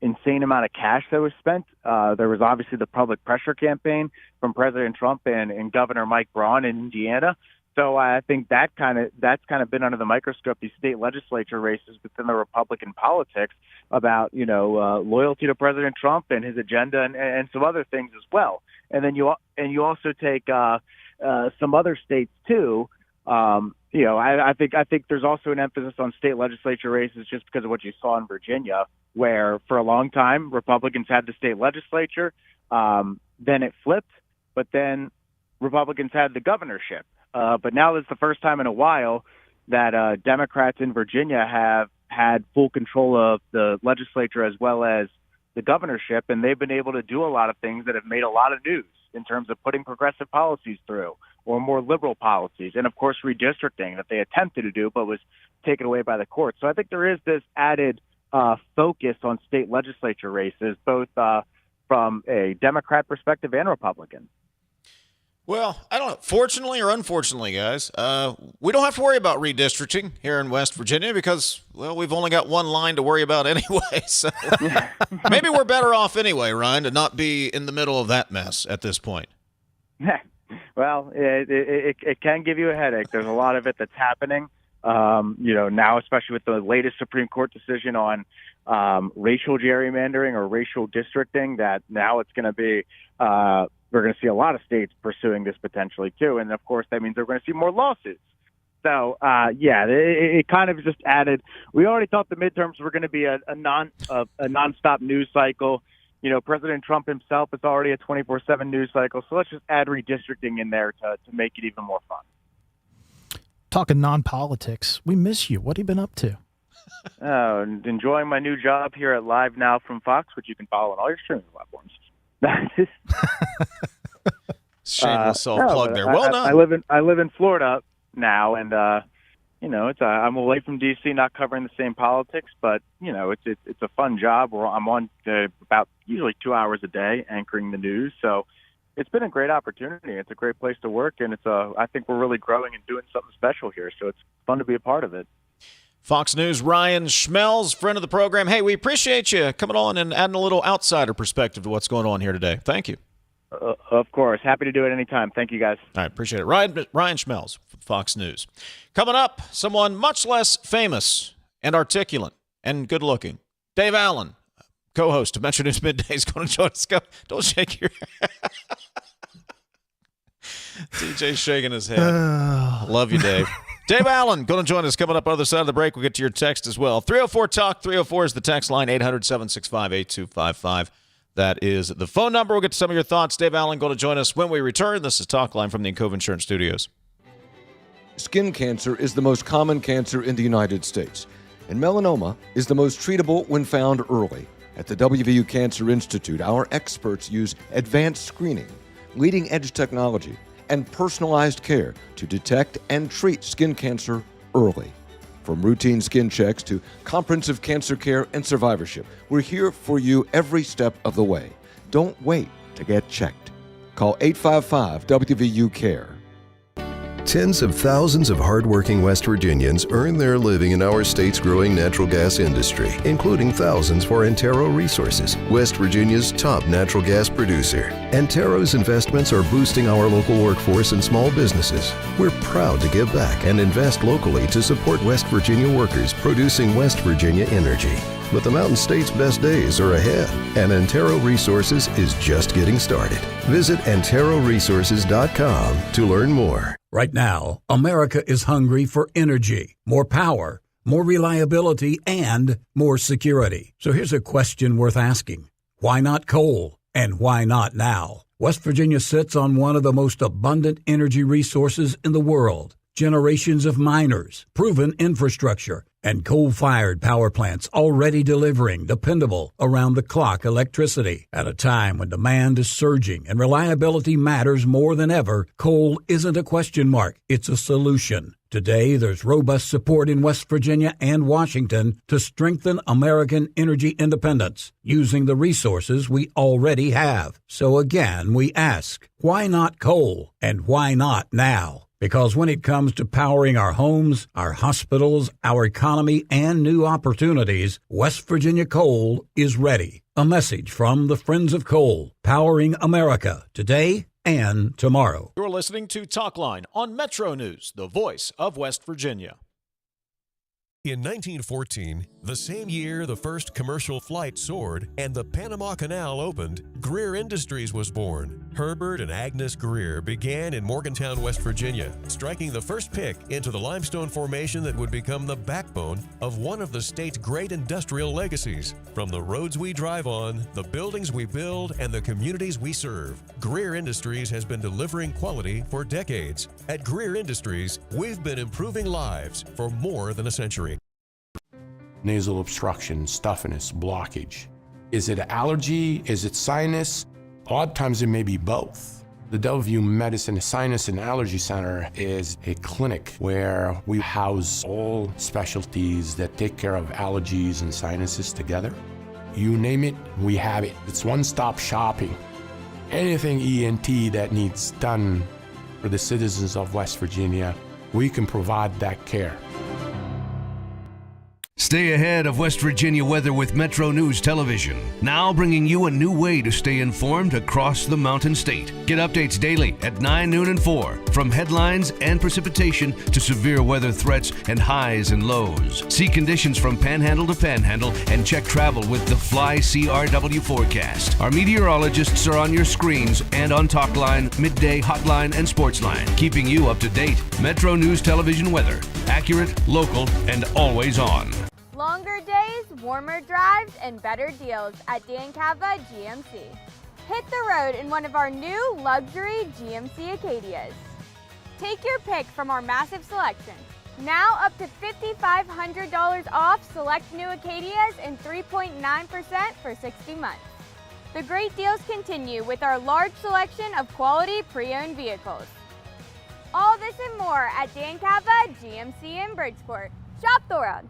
insane amount of cash that was spent. There was obviously the public pressure campaign from President Trump and Governor Mike Braun in Indiana. So I think that's kind of been under the microscope, these state legislature races within the Republican politics about, you know, loyalty to President Trump and his agenda and some other things as well. And then you also take some other states too. You know, I think there's also an emphasis on state legislature races just because of what you saw in Virginia, where for a long time Republicans had the state legislature, then it flipped, but then Republicans had the governorship But now this is the first time in a while that Democrats in Virginia have had full control of the legislature as well as the governorship, and they've been able to do a lot of things that have made a lot of news in terms of putting progressive policies through or more liberal policies, and of course redistricting that they attempted to do but was taken away by the courts. So I think there is this added focus on state legislature races, both from a Democrat perspective and Republican. Well, I don't know. Fortunately or unfortunately, guys, we don't have to worry about redistricting here in West Virginia because, well, we've only got one line to worry about anyway. So maybe we're better off anyway, Ryan, to not be in the middle of that mess at this point. Well, it can give you a headache. There's a lot of it that's happening, now, especially with the latest Supreme Court decision on racial gerrymandering or racial districting, that now it's going to be we're going to see a lot of states pursuing this potentially too. And of course, that means they're going to see more lawsuits. So, it kind of just added. We already thought the midterms were going to be a nonstop news cycle. President Trump himself is already a 24/7 news cycle. So let's just add redistricting in there to make it even more fun. Talking non-politics, we miss you. What have you been up to? Enjoying my new job here at Live Now from Fox, which you can follow on all your streaming platforms. Shameless self-plug there. Well done. I live in Florida now, and I'm away from DC, not covering the same politics, but it's a fun job. I'm on about usually 2 hours a day anchoring the news, so it's been a great opportunity. It's a great place to work, and I think we're really growing and doing something special here, so it's fun to be a part of it. Fox News, Ryan Schmelz, friend of the program. Hey, we appreciate you coming on and adding a little outsider perspective to what's going on here today. Thank you. Of course. Happy to do it anytime. Thank you, guys. All right, appreciate it. Ryan Schmelz, Fox News. Coming up, someone much less famous and articulate and good-looking. Dave Allen, co-host of Metro News Midday, is going to join us. Don't shake your head. TJ's shaking his head. Love you, Dave. Dave Allen going to join us coming up on the other side of the break. We'll get to your text as well. 304-TALK, 304 is the text line, 800-765-8255. That is the phone number. We'll get to some of your thoughts. Dave Allen going to join us when we return. This is Talkline from the Encova Insurance Studios. Skin cancer is the most common cancer in the United States, and melanoma is the most treatable when found early. At the WVU Cancer Institute, our experts use advanced screening, leading-edge technology, and personalized care to detect and treat skin cancer early. From routine skin checks to comprehensive cancer care and survivorship, we're here for you every step of the way. Don't wait to get checked. Call 855-WVU-CARE. Tens of thousands of hardworking West Virginians earn their living in our state's growing natural gas industry, including thousands for Antero Resources, West Virginia's top natural gas producer. Antero's investments are boosting our local workforce and small businesses. We're proud to give back and invest locally to support West Virginia workers producing West Virginia energy. But the Mountain State's best days are ahead, and Antero Resources is just getting started. Visit AnteroResources.com to learn more. Right now, America is hungry for energy, more power, more reliability, and more security. So here's a question worth asking. Why not coal? And why not now? West Virginia sits on one of the most abundant energy resources in the world. Generations of miners, proven infrastructure, and coal-fired power plants already delivering dependable, around-the-clock electricity. At a time when demand is surging and reliability matters more than ever, coal isn't a question mark, it's a solution. Today, there's robust support in West Virginia and Washington to strengthen American energy independence using the resources we already have. So again, we ask, why not coal? And why not now? Because when it comes to powering our homes, our hospitals, our economy, and new opportunities, West Virginia Coal is ready. A message from the Friends of Coal, powering America today and tomorrow. You're listening to Talkline on Metro News, the voice of West Virginia. In 1914, the same year the first commercial flight soared and the Panama Canal opened, Greer Industries was born. Herbert and Agnes Greer began in Morgantown, West Virginia, striking the first pick into the limestone formation that would become the backbone of one of the state's great industrial legacies. From the roads we drive on, the buildings we build, and the communities we serve, Greer Industries has been delivering quality for decades. At Greer Industries, we've been improving lives for more than a century. Nasal obstruction, stuffiness, blockage. Is it allergy? Is it sinus? A lot of times it may be both. The Delview Medicine Sinus and Allergy Center is a clinic where we house all specialties that take care of allergies and sinuses together. You name it, we have it. It's one-stop shopping. Anything ENT that needs done for the citizens of West Virginia, we can provide that care. Stay ahead of West Virginia weather with Metro News Television. Now bringing you a new way to stay informed across the Mountain State. Get updates daily at 9, noon, and 4. From headlines and precipitation to severe weather threats and highs and lows. See conditions from panhandle to panhandle and check travel with the Fly CRW forecast. Our meteorologists are on your screens and on Talkline, Midday, Hotline, and Sportsline, keeping you up to date. Metro News Television weather. Accurate, local, and always on. Longer days, warmer drives, and better deals at Dan Cava GMC. Hit the road in one of our new luxury GMC Acadias. Take your pick from our massive selection. Now up to $5,500 off select new Acadias and 3.9% for 60 months. The great deals continue with our large selection of quality pre-owned vehicles. All this and more at Dan Cava GMC in Bridgeport. Shop the world.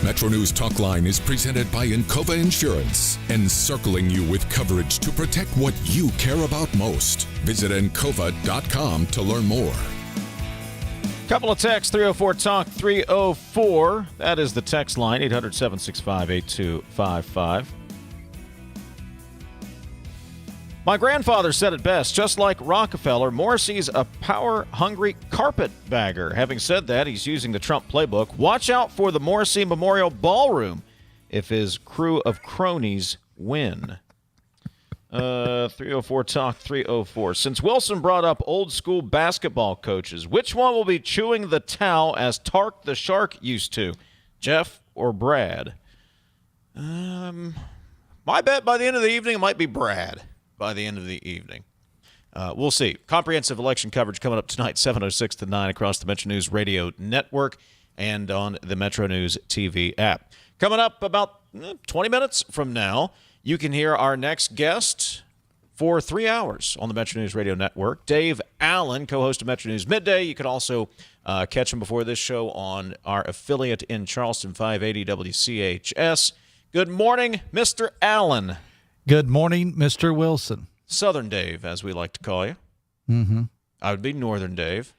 MetroNews Talkline is presented by Encova Insurance, encircling you with coverage to protect what you care about most. Visit Encova.com to learn more. Couple of texts, 304-TALK 304. That is the text line, 800-765-8255. My grandfather said it best, just like Rockefeller, Morrissey's a power-hungry carpetbagger. Having said that, he's using the Trump playbook. Watch out for the Morrissey Memorial Ballroom if his crew of cronies win. 304-TALK 304. Since Wilson brought up old-school basketball coaches, which one will be chewing the towel as Tark the Shark used to, Jeff or Brad? My bet by the end of the evening, it might be Brad. By the end of the evening. We'll see. Comprehensive election coverage coming up tonight, 7:06 to 9 across the Metro News Radio Network and on the Metro News TV app. Coming up about 20 minutes from now, you can hear our next guest for 3 hours on the Metro News Radio Network. Dave Allen, co-host of Metro News Midday. You can also catch him before this show on our affiliate in Charleston, 580 WCHS. Good morning, Mr. Allen. Good morning, Mr. Wilson. Southern Dave, as we like to call you. Mm-hmm. I would be Northern Dave.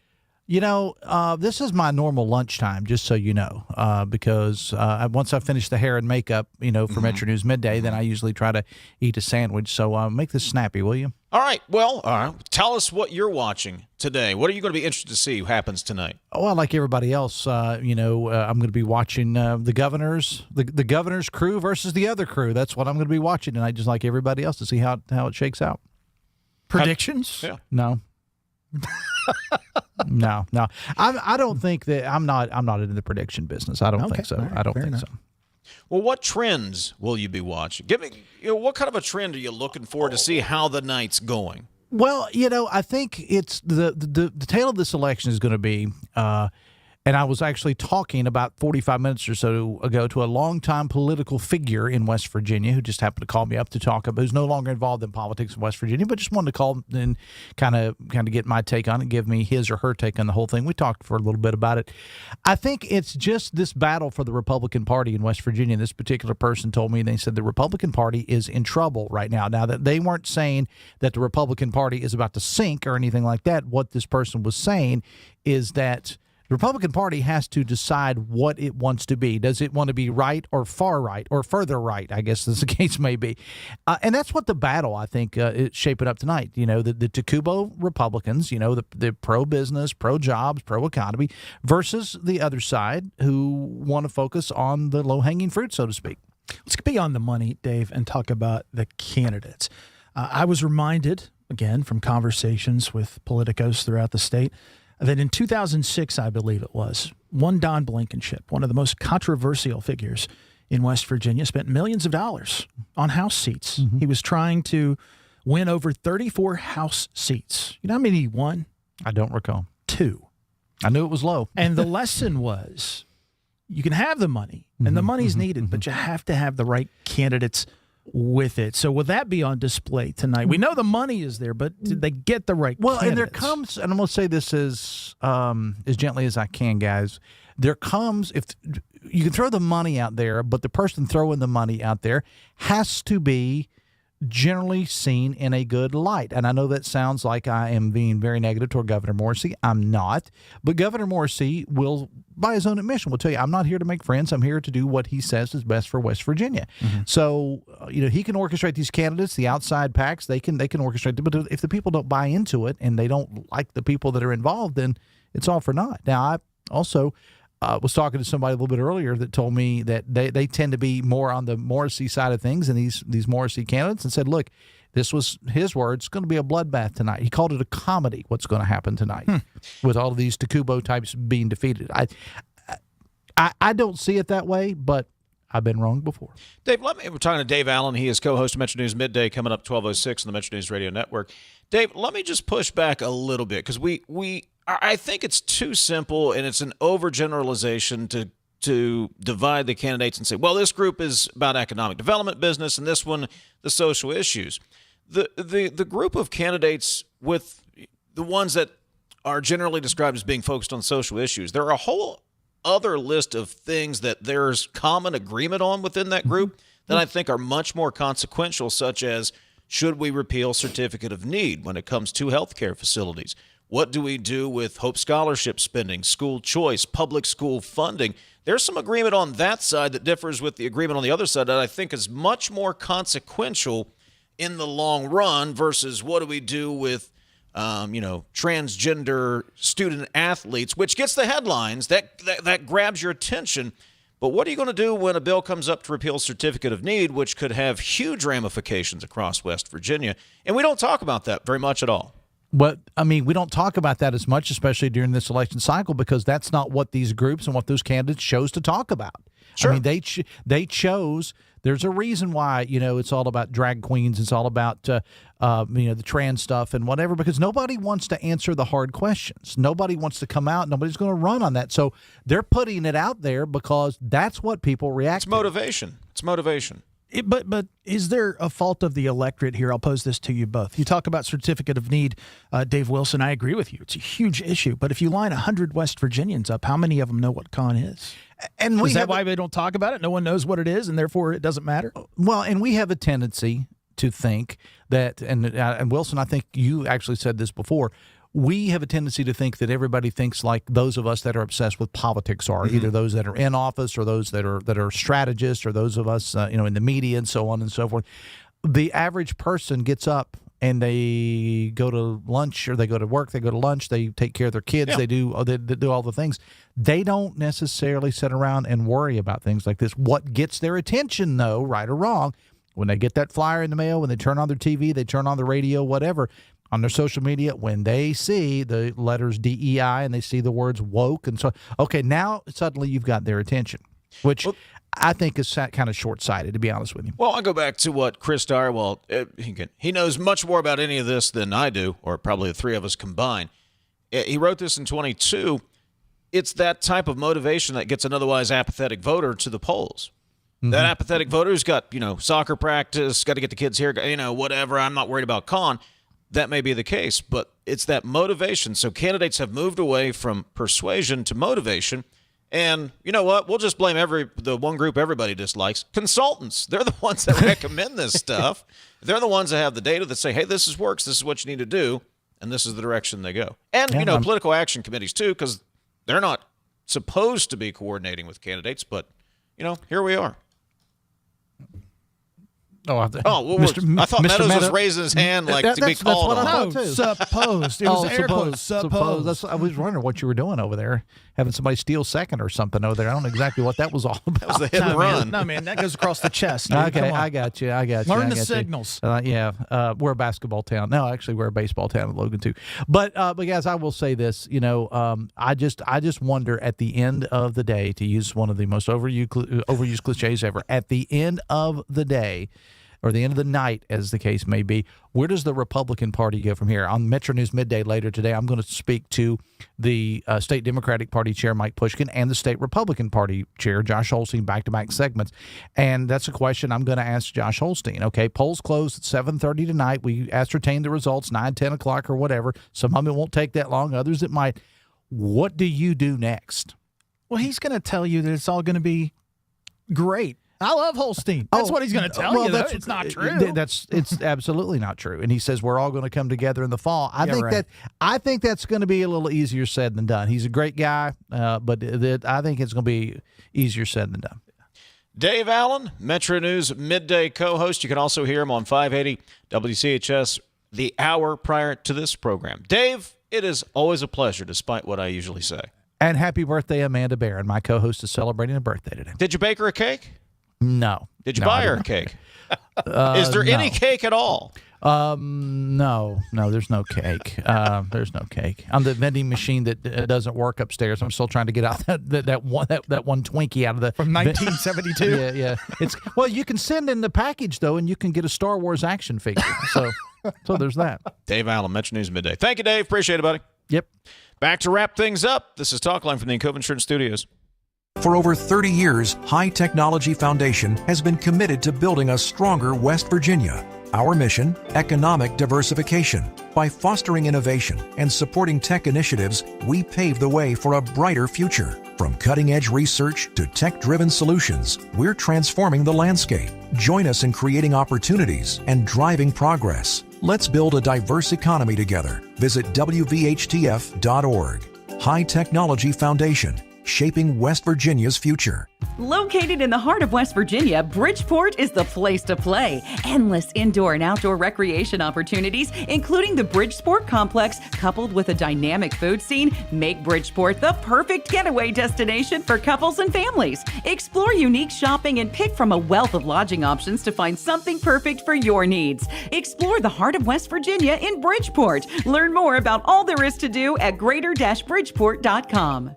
You know, this is my normal lunchtime, just so you know, because once I finish the hair and makeup, for Metro News Midday, then I usually try to eat a sandwich. So make this snappy, will you? All right. Well, tell us what you're watching today. What are you going to be interested to see happens tonight? Well, like everybody else, I'm going to be watching the governor's crew versus the other crew. That's what I'm going to be watching tonight, just like everybody else, to see how it shakes out. Predictions? Yeah. No. No. I don't think that I'm not in the prediction business. I don't think so. Right, I don't think so. Well, what trends will you be watching? Give me, what kind of a trend are you looking for to see how the night's going? Well, I think it's the tail of this election is going to be, and I was actually talking about 45 minutes or so ago to a longtime political figure in West Virginia who just happened to call me up to talk about, who's no longer involved in politics in West Virginia, but just wanted to call and kind of get my take on it, give me his or her take on the whole thing. We talked for a little bit about it. I think it's just this battle for the Republican Party in West Virginia. This particular person told me, they said the Republican Party is in trouble right now. Now, that they weren't saying that the Republican Party is about to sink or anything like that. What this person was saying is that The Republican Party has to decide what it wants to be. Does it want to be right or far right or further right, I guess as the case may be. And that's what the battle, I think, is shaping up tonight. The Tacubo Republicans, the pro-business, pro-jobs, pro-economy, versus the other side who want to focus on the low-hanging fruit, so to speak. Let's get beyond the money, Dave, and talk about the candidates. I was reminded, again, from conversations with politicos throughout the state, that in 2006, I believe it was, one Don Blankenship, one of the most controversial figures in West Virginia, spent millions of dollars on House seats. Mm-hmm. He was trying to win over 34 House seats. You know how many he won? I don't recall. 2. I knew it was low. And the lesson was, you can have the money, and the money's needed, but you have to have the right candidates with it. So will that be on display tonight? We know the money is there, but did they get the right candidates? And there comes, and I'm going to say this as gently as I can, guys. There comes, if you can throw the money out there, but the person throwing the money out there has to be generally seen in a good light. And I know that sounds like I am being very negative toward Governor Morrissey. I'm not. But Governor Morrissey will, by his own admission, will tell you, I'm not here to make friends. I'm here to do what he says is best for West Virginia. Mm-hmm. So, he can orchestrate these candidates, the outside PACs, they can orchestrate them. But if the people don't buy into it and they don't like the people that are involved, then it's all for naught. Now, I also was talking to somebody a little bit earlier that told me that they tend to be more on the Morrissey side of things and these Morrissey candidates, and said, look, this was his words, it's going to be a bloodbath tonight. He called it a comedy, what's going to happen tonight with all of these Tacubo types being defeated. I don't see it that way, but I've been wrong before. Dave, we're talking to Dave Allen. He is co-host of Metro News Midday, coming up 12:06 on the Metro News Radio Network. Dave, let me just push back a little bit, because I think it's too simple and it's an overgeneralization to divide the candidates and say, well, this group is about economic development, business, and this one, the social issues. The group of candidates with the ones that are generally described as being focused on social issues, there are a whole other list of things that there's common agreement on within that group that I think are much more consequential, such as, should we repeal certificate of need when it comes to healthcare facilities? What do we do with Hope Scholarship spending, school choice, public school funding? There's some agreement on that side that differs with the agreement on the other side that I think is much more consequential in the long run versus what do we do with transgender student athletes, which gets the headlines, that grabs your attention. But what are you going to do when a bill comes up to repeal certificate of need, which could have huge ramifications across West Virginia? And we don't talk about that very much at all. But, we don't talk about that as much, especially during this election cycle, because that's not what these groups and what those candidates chose to talk about. Sure. They chose, there's a reason why, it's all about drag queens, it's all about, the trans stuff and whatever, because nobody wants to answer the hard questions. Nobody wants to come out. Nobody's going to run on that. So they're putting it out there because that's what people react to. It's motivation. But is there a fault of the electorate here? I'll pose this to you both. You talk about certificate of need, Dave Wilson. I agree with you. It's a huge issue. But if you line 100 West Virginians up, how many of them know what con is? And is that why they don't talk about it? No one knows what it is, and therefore it doesn't matter? Well, and we have a tendency to think that, and Wilson, I think you actually said this before, we have a tendency to think that everybody thinks like those of us that are obsessed with politics are, either those that are in office or those that are strategists or those of us, in the media and so on and so forth. The average person gets up and they go to lunch or they go to work, they go to lunch, they take care of their kids, they do all the things. They don't necessarily sit around and worry about things like this. What gets their attention, though, right or wrong, when they get that flyer in the mail, when they turn on their TV, they turn on the radio, whatever, on their social media, when they see the letters DEI and they see the words woke and so, okay, now suddenly you've got their attention, which I think is kind of short-sighted, to be honest with you. Well, I go back to what Chris Dyer, he knows much more about any of this than I do, or probably the three of us combined. He wrote this in 22. It's that type of motivation that gets an otherwise apathetic voter to the polls. Mm-hmm. That apathetic voter who's got, soccer practice, got to get the kids here, whatever, I'm not worried about con. That may be the case, but it's that motivation. So candidates have moved away from persuasion to motivation. And you know what? We'll just blame the one group everybody dislikes, consultants. They're the ones that recommend this stuff. They're the ones that have the data that say, hey, this works. This is what you need to do. And this is the direction they go. And, political action committees, too, because They're not supposed to be coordinating with candidates, but, here we are. Well, I thought Meadows was raising his hand to be called on. No, supposed. It was air quotes. Suppose. I was wondering what you were doing over there, having somebody steal second or something over there. I don't know exactly what that was all about. That was the hit and run. No, man, that goes across the chest. Dude. Okay, I got you. Learn the signals. We're a basketball town. No, actually, we're a baseball town in Logan too. But guys, I will say this. I just wonder at the end of the day, to use one of the most overused cliches ever, at the end of the day, or the end of the night, as the case may be, where does the Republican Party go from here? On Metro News Midday later today, I'm going to speak to the State Democratic Party Chair, Mike Pushkin, and the State Republican Party Chair, Josh Holstein, back-to-back segments. And that's a question I'm going to ask Josh Holstein. Okay, polls close at 7:30 tonight. We ascertain the results 9, 10 o'clock or whatever. Some of them it won't take that long, others it might. What do you do next? Well, he's going to tell you that it's all going to be great. I love Holstein. That's what he's going to tell you. It's not true. It's absolutely not true. And he says we're all going to come together in the fall. I think that's going to be a little easier said than done. He's a great guy, but I think it's going to be easier said than done. Dave Allen, Metro News Midday co-host. You can also hear him on 580 WCHS the hour prior to this program. Dave, it is always a pleasure, despite what I usually say. And happy birthday, Amanda Barron. My co-host is celebrating a birthday today. Did you bake her a cake? No. Did you buy her a cake? Is there any cake at all? No, there's no cake. There's no cake. On the vending machine that doesn't work upstairs, I'm still trying to get out that one Twinkie out of the from 1972. Yeah. Well, you can send in the package though, and you can get a Star Wars action figure. So there's that. Dave Allen, Metro News Midday. Thank you, Dave. Appreciate it, buddy. Yep. Back to wrap things up. This is Talkline from the Encova Insurance Studios. For over 30 years, High Technology Foundation has been committed to building a stronger West Virginia. Our mission, economic diversification. By fostering innovation and supporting tech initiatives, we pave the way for a brighter future. From cutting-edge research to tech-driven solutions, we're transforming the landscape. Join us in creating opportunities and driving progress. Let's build a diverse economy together. Visit WVHTF.org. High Technology Foundation, shaping West Virginia's future. Located in the heart of West Virginia, Bridgeport is the place to play. Endless indoor and outdoor recreation opportunities, including the Bridgeport Complex, coupled with a dynamic food scene, make Bridgeport the perfect getaway destination for couples and families. Explore unique shopping and pick from a wealth of lodging options to find something perfect for your needs. Explore the heart of West Virginia in Bridgeport. Learn more about all there is to do at greater-bridgeport.com.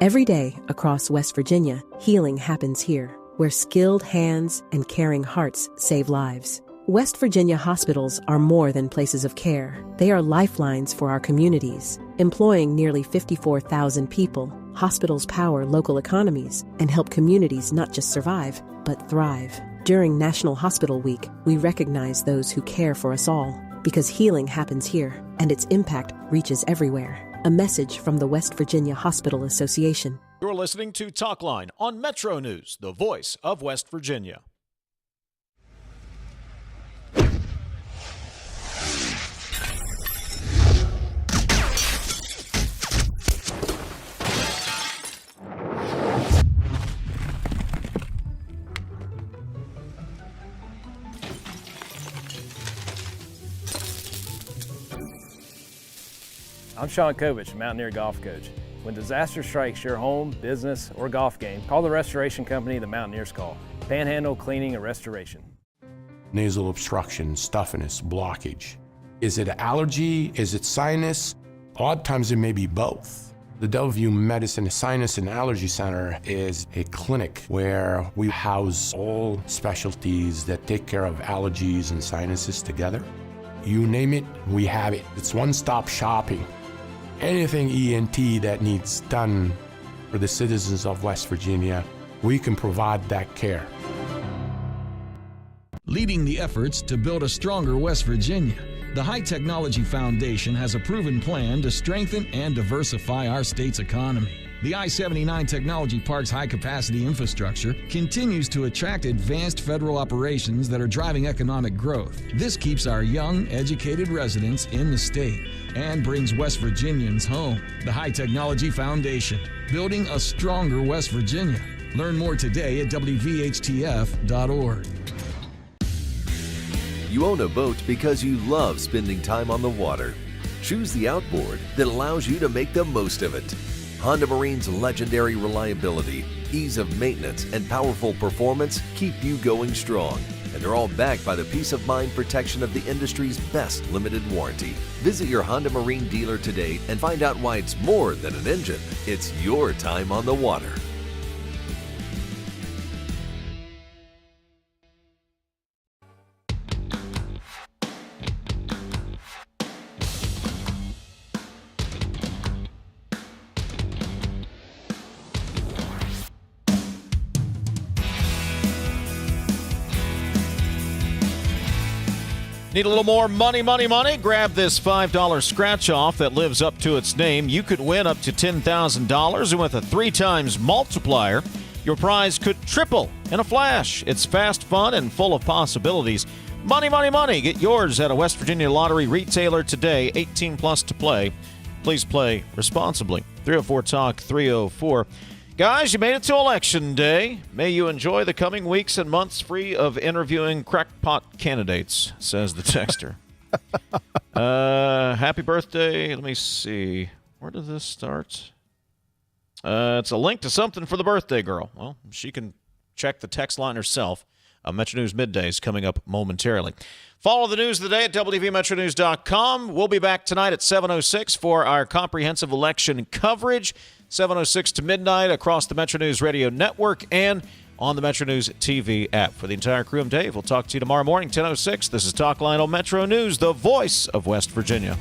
Every day across West Virginia, healing happens here, where skilled hands and caring hearts save lives. West Virginia hospitals are more than places of care. They are lifelines for our communities. Employing nearly 54,000 people, hospitals power local economies and help communities not just survive, but thrive. During National Hospital Week, we recognize those who care for us all, because healing happens here, and its impact reaches everywhere. A message from the West Virginia Hospital Association. You're listening to Talkline on Metro News, the voice of West Virginia. I'm Sean Kovich, Mountaineer Golf Coach. When disaster strikes your home, business, or golf game, call the restoration company the Mountaineers call. Panhandle Cleaning and Restoration. Nasal obstruction, stuffiness, blockage. Is it allergy? Is it sinus? Odd times it may be both. The Delview Medicine Sinus and Allergy Center is a clinic where we house all specialties that take care of allergies and sinuses together. You name it, we have it. It's one-stop shopping. Anything ENT that needs done for the citizens of West Virginia, we can provide that care. Leading the efforts to build a stronger West Virginia, the High Technology Foundation has a proven plan to strengthen and diversify our state's economy. The I-79 Technology Park's high-capacity infrastructure continues to attract advanced federal operations that are driving economic growth. This keeps our young, educated residents in the state and brings West Virginians home. The High Technology Foundation, building a stronger West Virginia. Learn more today at WVHTF.org. You own a boat because you love spending time on the water. Choose the outboard that allows you to make the most of it. Honda Marine's legendary reliability, ease of maintenance, and powerful performance keep you going strong. And they're all backed by the peace of mind protection of the industry's best limited warranty. Visit your Honda Marine dealer today and find out why it's more than an engine. It's your time on the water. Need a little more money? Grab this $5 scratch-off that lives up to its name. You could win up to $10,000, and with a 3 times multiplier, your prize could triple in a flash. It's fast, fun, and full of possibilities. Money. Get yours at a West Virginia lottery retailer today. 18 plus to play. Please play responsibly. 304-TALK 304. Guys, you made it to Election Day. May you enjoy the coming weeks and months free of interviewing crackpot candidates, says the texter. Happy birthday. Let me see. Where does this start? It's a link to something for the birthday girl. Well, she can check the text line herself. Metro News Midday is coming up momentarily. Follow the news of the day at WVMetroNews.com. We'll be back tonight at 7:06 for our comprehensive election coverage. 7:06 to midnight across the Metro News Radio Network and on the Metro News TV app. For the entire crew, I'm Dave. We'll talk to you tomorrow morning, 10:06. This is Talkline on Metro News, the voice of West Virginia.